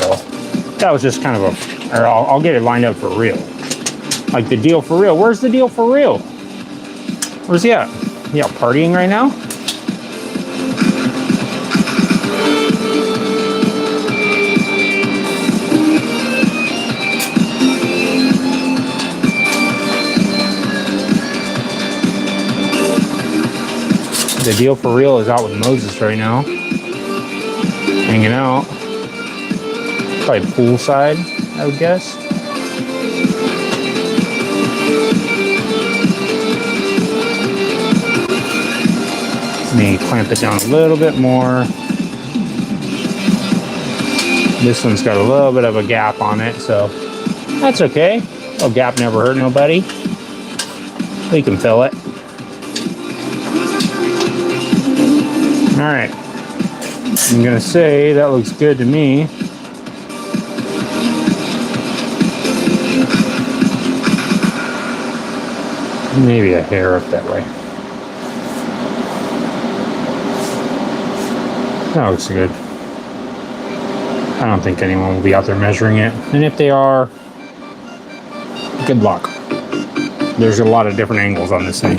That was just kind of I'll get it lined up for real. Like the deal for real. Where's the deal for real? Where's he at? He out partying right now? The deal for real is out with Moses right now. Hanging out. Probably poolside, I would guess. Let me clamp it down a little bit more. This one's got a little bit of a gap on it, so that's okay. A gap never hurt nobody. We can fill it. All right. I'm gonna say that looks good to me. Maybe a hair up that way. That looks good. I don't think anyone will be out there measuring it. And if they are, good luck. There's a lot of different angles on this thing.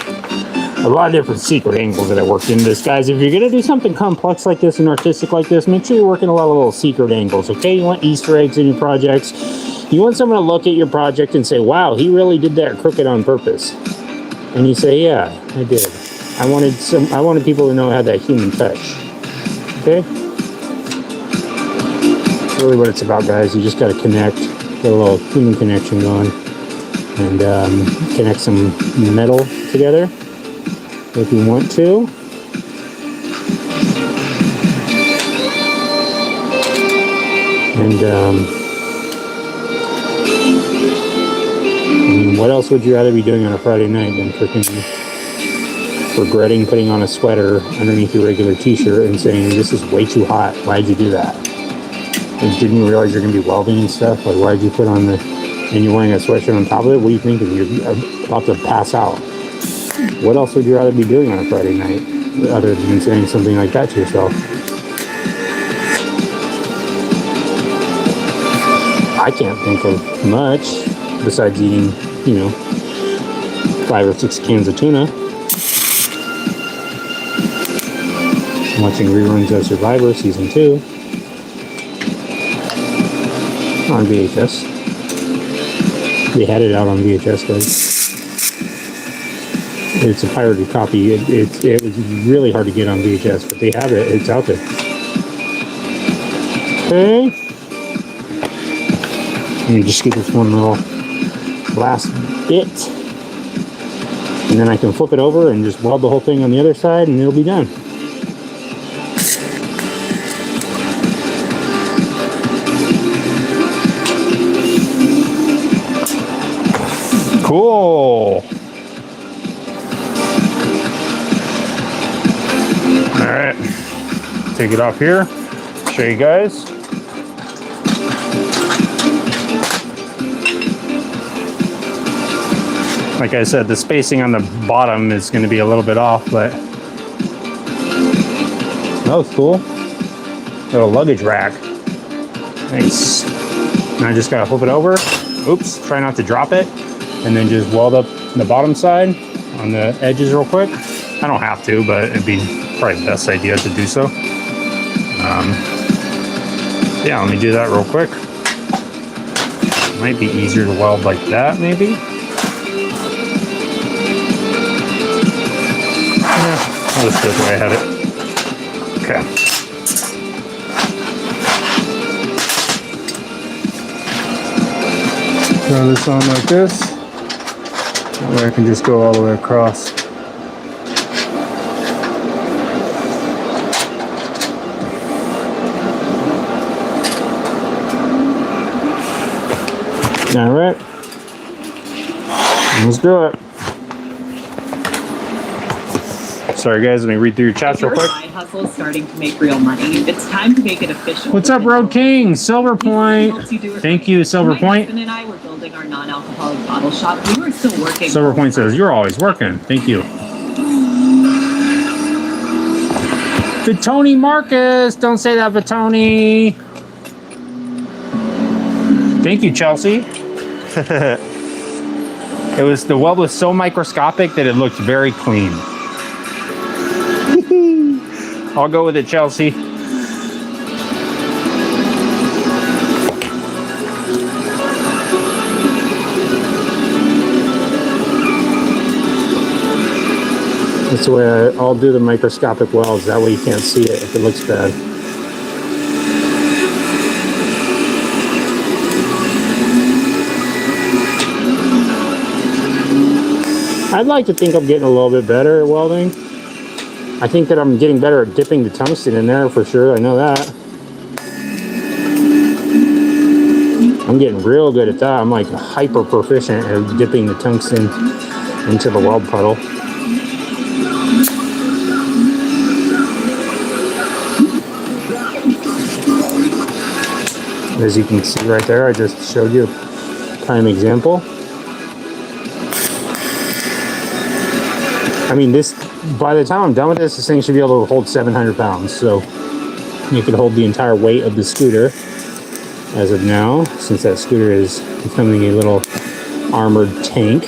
A lot of different secret angles that I worked into this, guys. If you're going to do something complex like this and artistic like this, make sure you're working a lot of little secret angles, okay? You want Easter eggs in your projects. You want someone to look at your project and say, wow, he really did that crooked on purpose. And you say, yeah, I did. I wanted people to know I had that human touch. Okay? That's really what it's about, guys. You just got to connect, get a little human connection going, and connect some metal together if you want to. And I mean, what else would you rather be doing on a Friday night than freaking regretting putting on a sweater underneath your regular t-shirt and saying, this is way too hot, why'd you do that? And didn't you realize you're going to be welding and stuff? Like, why'd you put on and you're wearing a sweatshirt on top of it? What do you think? You're about to pass out. What else would you rather be doing on a Friday night other than saying something like that to yourself? I can't think of much besides eating, 5 or 6 cans of tuna. Watching reruns of Survivor Season 2 on VHS. They had it out on VHS, guys. It's a pirated copy. It was really hard to get on VHS, but they have it. It's out there. Okay. Let me just get this one little last bit. And then I can flip it over and just weld the whole thing on the other side and it'll be done. Cool. All right, take it off here, show you guys. Like I said, the spacing on the bottom is going to be a little bit off, but that was cool. Little luggage rack. Nice. Now I just got to flip it over. Oops, try not to drop it. And then just weld up the bottom side on the edges real quick. I don't have to, but it'd be probably the best idea to do so. Yeah, let me do that real quick. Might be easier to weld like that, maybe. Yeah, I'll just do it the way I had it. Okay. Throw this on like this. That way I can just go all the way across. All right, let's do it. Sorry guys, let me read through your chats real quick. Side hustle is starting to make real money. It's time to make it official. What's up, Road King? Silver Point. Thank you, Silver Point. My husband and I were building our non-alcoholic bottle shop. We were still working. Silver Point says, you're always working. Thank you. Vitoni Marcus. Don't say that, Vitoni. Thank you, Chelsea. The weld was so microscopic that it looked very clean. I'll go with it, Chelsea. That's the way I'll do the microscopic welds. That way you can't see it if it looks bad. I'd like to think I'm getting a little bit better at welding. I think that I'm getting better at dipping the tungsten in there for sure. I know that. I'm getting real good at that. I'm like hyper proficient at dipping the tungsten into the weld puddle. As you can see right there, I just showed you a prime example. I mean, by the time I'm done with this thing should be able to hold 700 pounds. So you could hold the entire weight of the scooter as of now, since that scooter is becoming a little armored tank.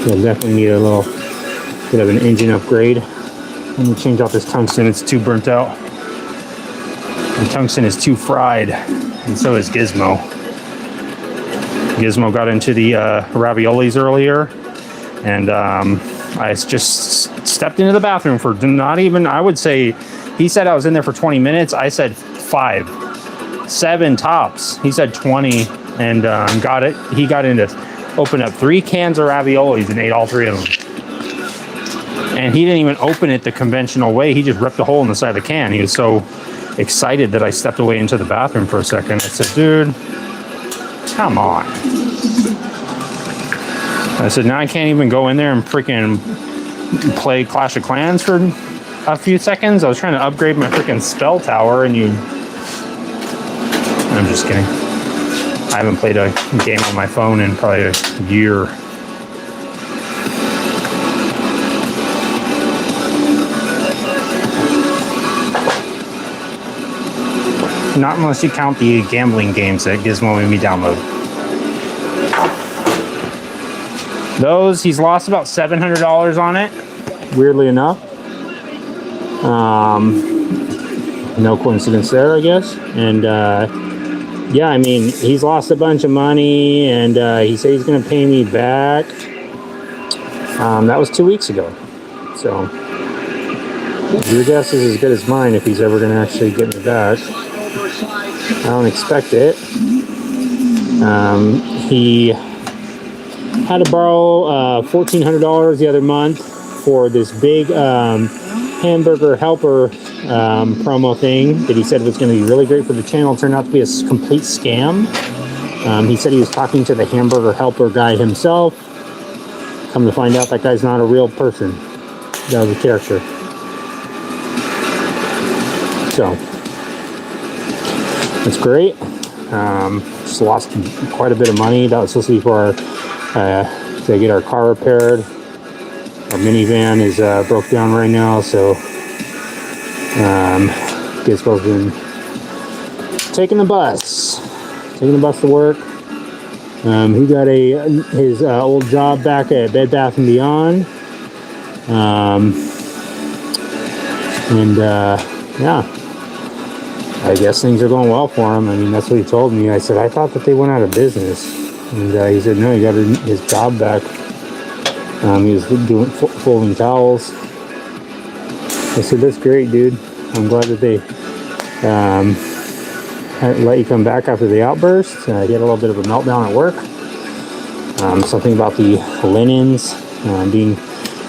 You'll definitely need a little bit of an engine upgrade. Let me change off this tungsten, it's too burnt out. The tungsten is too fried, and so is Gizmo. Gizmo got into the raviolis earlier. And I just stepped into the bathroom for not even, I would say, he said I was in there for 20 minutes. I said 5, 7 tops. He said 20 and got it. He got in to open up 3 cans of raviolis and ate all 3 of them. And he didn't even open it the conventional way. He just ripped a hole in the side of the can. He was so excited that I stepped away into the bathroom for a second. I said, dude, come on. I said, now I can't even go in there and freaking play Clash of Clans for a few seconds. I was trying to upgrade my freaking spell tower and you... I'm just kidding. I haven't played a game on my phone in probably a year. Not unless you count the gambling games that Gizmo made me download. Those, he's lost about $700 on it, weirdly enough. No coincidence there, I guess. And yeah, I mean, he's lost a bunch of money, and he said he's going to pay me back. That was 2 weeks ago. So Your guess is as good as mine if he's ever going to actually get me back. I don't expect it. He had to borrow $1,400 the other month for this big hamburger helper promo thing that he said was going to be really great for the channel. It turned out to be a complete scam. He said he was talking to the hamburger helper guy himself. Come to find out, that guy's not a real person. That was a character. So that's great. Just lost quite a bit of money. That was supposed to be for our, to get our car repaired. Our minivan is broke down right now, so guess we've been taking the bus to work. He got his old job back at Bed Bath & Beyond. Yeah, I guess things are going well for him. I mean, that's what he told me. I said, I thought that they went out of business. And he said, no, he got his job back. He was doing folding towels. I said, that's great, dude. I'm glad that they let you come back after the outburst. He had a little bit of a meltdown at work. Something about the linens being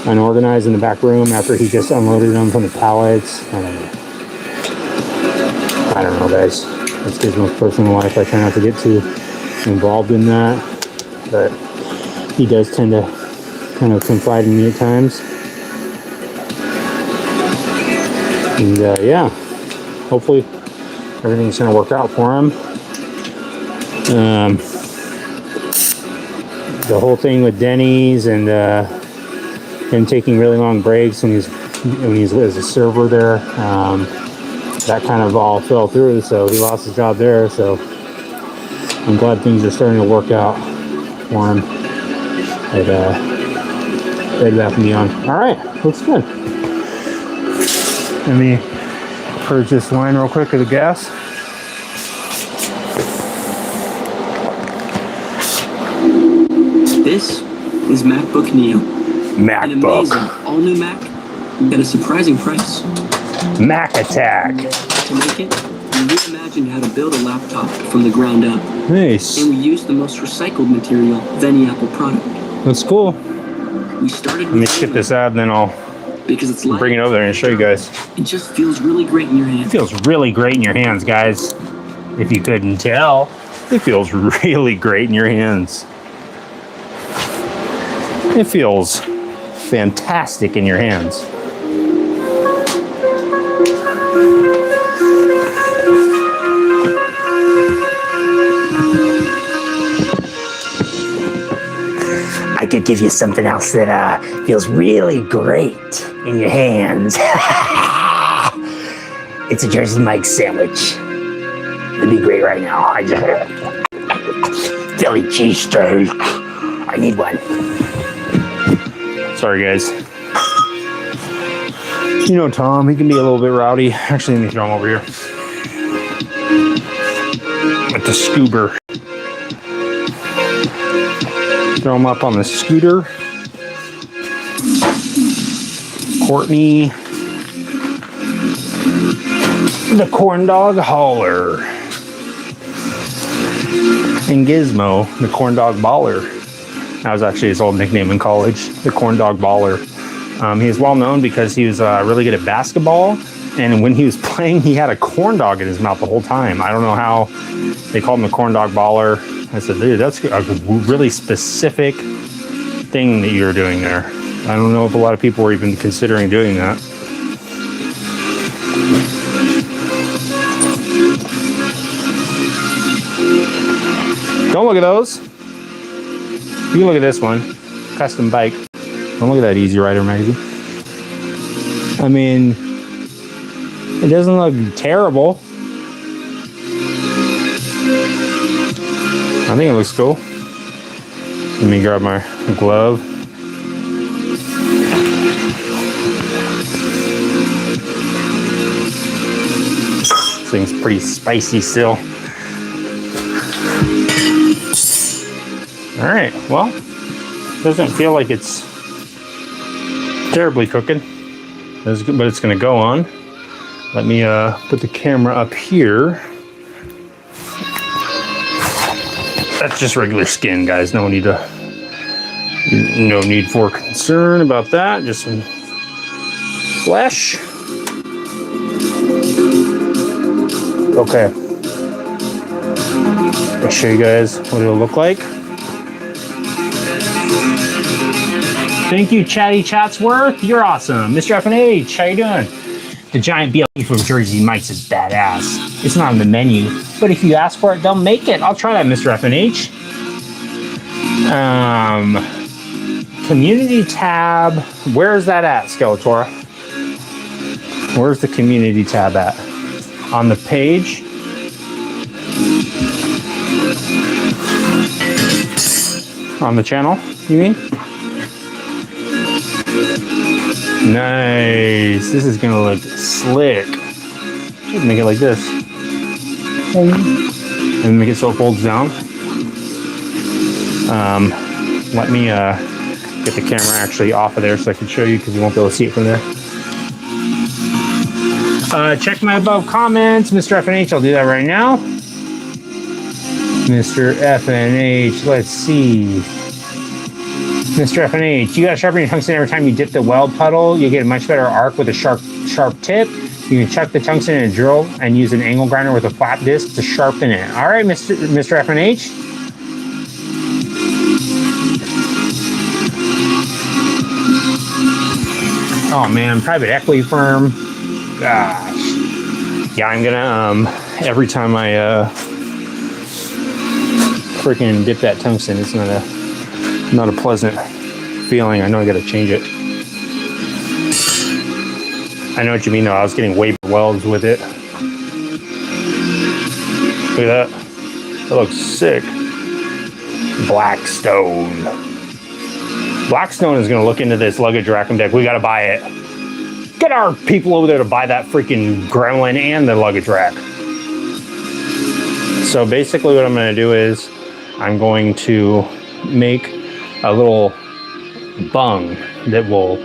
unorganized in the back room after he just unloaded them from the pallets. I don't know, guys. That's his most personal life. I try not to get too involved in that, but he does tend to kind of confide in me at times. And yeah, hopefully everything's going to work out for him. The whole thing with Denny's and him taking really long breaks when he's as a server there, that kind of all fell through, so he lost his job there. So I'm glad things are starting to work out for him at Bed Bath & Beyond. All right, looks good. Let me purge this wine real quick at the gas. This is MacBook Neo. MacBook. An amazing all-new Mac at a surprising price. Mac Attack. To make it, we reimagined how to build a laptop from the ground up. Nice. And we used the most recycled material of any Apple product. That's cool. We started Let me skip this ad, and then I'll because it's light, bring it over there and show you guys. It just feels really great in your hands. It feels really great in your hands, guys. If you couldn't tell, it feels really great in your hands. It feels fantastic in your hands. I could give you something else that feels really great in your hands. It's a Jersey Mike's sandwich. It'd be great right now. I just Philly cheesesteak. I need one. Sorry, guys. You know Tom, he can be a little bit rowdy. Actually, let me throw him over here. With the scooter. Throw him up on the scooter. Courtney. The corn dog hauler. And Gizmo, the corn dog baller. That was actually his old nickname in college, the corn dog baller. He is well known because he was really good at basketball. And when he was playing, he had a corn dog in his mouth the whole time. I don't know how they called him the corn dog baller. I said, dude, that's a really specific thing that you're doing there. I don't know if a lot of people were even considering doing that. Don't look at those. You can look at this one. Custom bike. Don't look at that Easy Rider magazine. I mean, it doesn't look terrible. I think it looks cool. Let me grab my glove. This thing's pretty spicy still. All right, well, doesn't feel like it's terribly cooking. but it's going to go on. Let me put the camera up here. That's just regular skin, guys. No need for concern about that. Just some flesh. Okay. I'll show you guys what it'll look like. Thank you, Chatty Chatsworth. You're awesome. Mr. FNH, how you doing? The giant BLE from Jersey Mike's is badass. It's not on the menu, but if you ask for it, they'll make it. I'll try that, Mr. FNH. Community tab. Where's that at, Skeletor? Where's the community tab at? On the page? On the channel, you mean? Nice. This is gonna look slick. Should make it like this. And make it so it folds down. Let me get the camera actually off of there so I can show you, because you won't be able to see it from there. Check my above comments, Mr. FNH. I'll do that right now. Mr. FNH, let's see. Mr. FNH, you gotta sharpen your tungsten every time you dip the weld puddle. You get a much better arc with a sharp tip. You can chuck the tungsten in a drill and use an angle grinder with a flat disc to sharpen it. All right, Mr. FNH. Oh man, private equity firm. Gosh. Yeah, I'm gonna every time I freaking dip that tungsten, it's not a pleasant feeling. I know I gotta change it. I know what you mean though. I was getting way better welds with it. Look at that. That looks sick. Blackstone. Blackstone is gonna look into this luggage rack and be like, we gotta buy it. Get our people over there to buy that freaking gremlin and the luggage rack. So basically what I'm gonna do is I'm going to make a little bung that will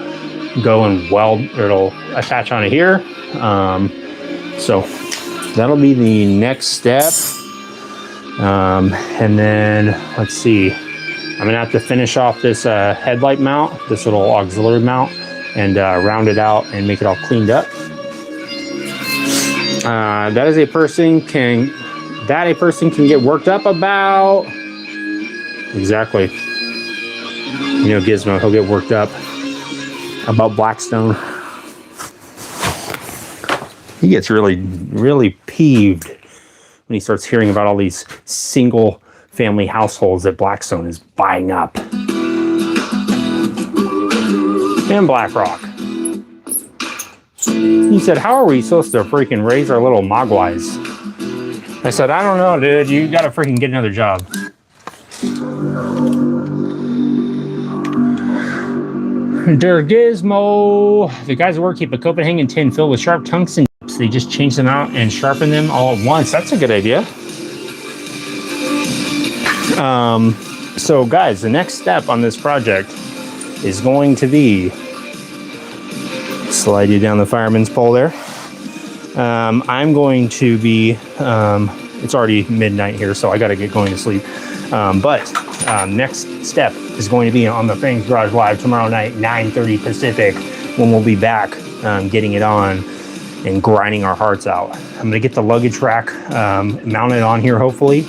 go and weld, or it'll attach onto here. So that'll be the next step. And then let's see, I'm gonna have to finish off this headlight mount, this little auxiliary mount, and round it out and make it all cleaned up. That a person can get worked up about. Exactly. You know, Gizmo, he'll get worked up about Blackstone. He gets really, really peeved when he starts hearing about all these single family households that Blackstone is buying up. And BlackRock. He said, how are we supposed to freaking raise our little mogwais? I said, I don't know, dude. You gotta freaking get another job. Der Gizmo. The guys at work keep a Copenhagen tin filled with sharp tungsten tips. They just change them out and sharpen them all at once. That's a good idea. So guys, the next step on this project is going to be, slide you down the fireman's pole there. I'm going to be, it's already midnight here, so I got to get going to sleep. But next step is going to be on the Fangs Garage Live tomorrow night, 9:30 Pacific, when we'll be back getting it on and grinding our hearts out. I'm going to get the luggage rack mounted on here, hopefully.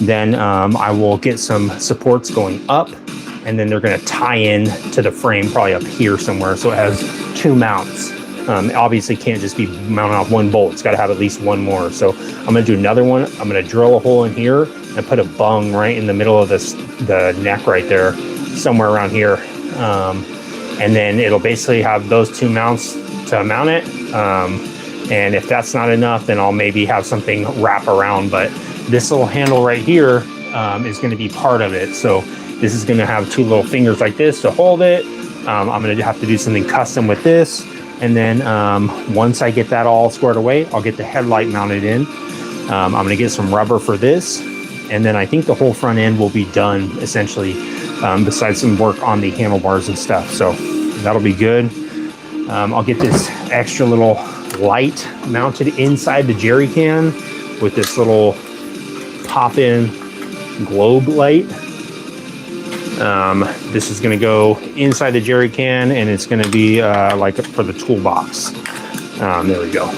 Then I will get some supports going up, and then they're going to tie in to the frame probably up here somewhere, so it has two mounts. Obviously can't just be mounted off one bolt. It's got to have at least one more. So I'm going to do another one. I'm going to drill a hole in here and put a bung right in the middle of the neck right there, somewhere around here. And then it'll basically have those two mounts to mount it. And if that's not enough, then I'll maybe have something wrap around. But this little handle right here is going to be part of it. So this is going to have two little fingers like this to hold it. I'm going to have to do something custom with this. And then once I get that all squared away, I'll get the headlight mounted in. I'm going to get some rubber for this. And then I think the whole front end will be done essentially, besides some work on the handlebars and stuff. So that'll be good. I'll get this extra little light mounted inside the jerry can with this little pop-in globe light. This is going to go inside the jerry can, and it's going to be like for the toolbox. There we go.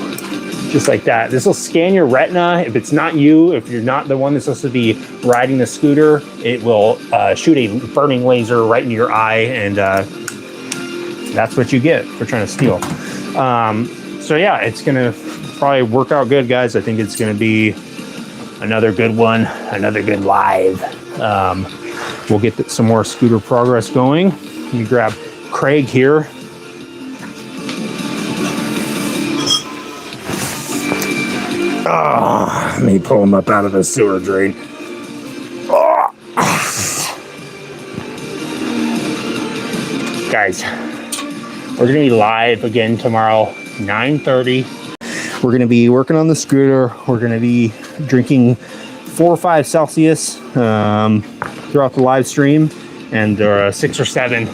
Just like that. This will scan your retina. If it's not you, if you're not the one that's supposed to be riding the scooter, it will shoot a burning laser right into your eye, and that's what you get for trying to steal. So yeah, it's gonna probably work out good, guys. I think it's gonna be another good one, another good live. We'll get some more scooter progress going. Let me grab Craig here. Oh, let me pull him up out of the sewer drain. Oh. Guys, we're gonna be live again tomorrow, 9:30. We're gonna be working on the scooter. We're gonna be drinking 4 or 5 Celsius throughout the live stream, and 6 or 7,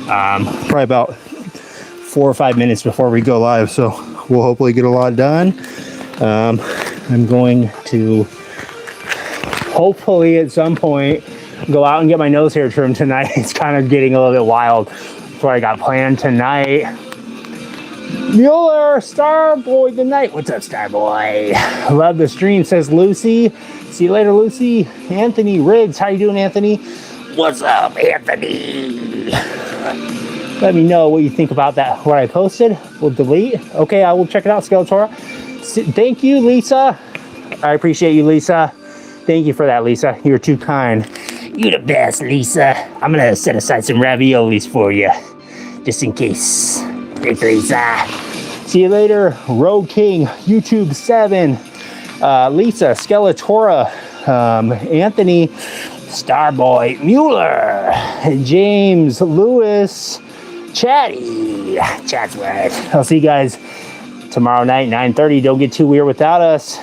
probably about 4 or 5 minutes before we go live. So we'll hopefully get a lot done. I'm going to hopefully at some point go out and get my nose hair trimmed tonight. It's kind of getting a little bit wild. That's what I got planned tonight. Mueller, Starboy the night. What's up, Starboy? Love the stream, says Lucy. See you later, Lucy. Anthony Riggs, how you doing, Anthony? What's up, Anthony? Let me know what you think about that, what I posted. We'll delete. Okay, I will check it out, Skeletor. Thank you, Lisa. I appreciate you, Lisa. Thank you for that, Lisa. You're too kind. You're the best, Lisa. I'm gonna set aside some raviolis for you, just in case. Thanks, Lisa. See you later, Road King, YouTube 7, Lisa, Skeletora, Anthony, Starboy, Mueller, James, Lewis, Chatty, Chatsworth. I'll see you guys tomorrow night, 9:30. Don't get too weird without us.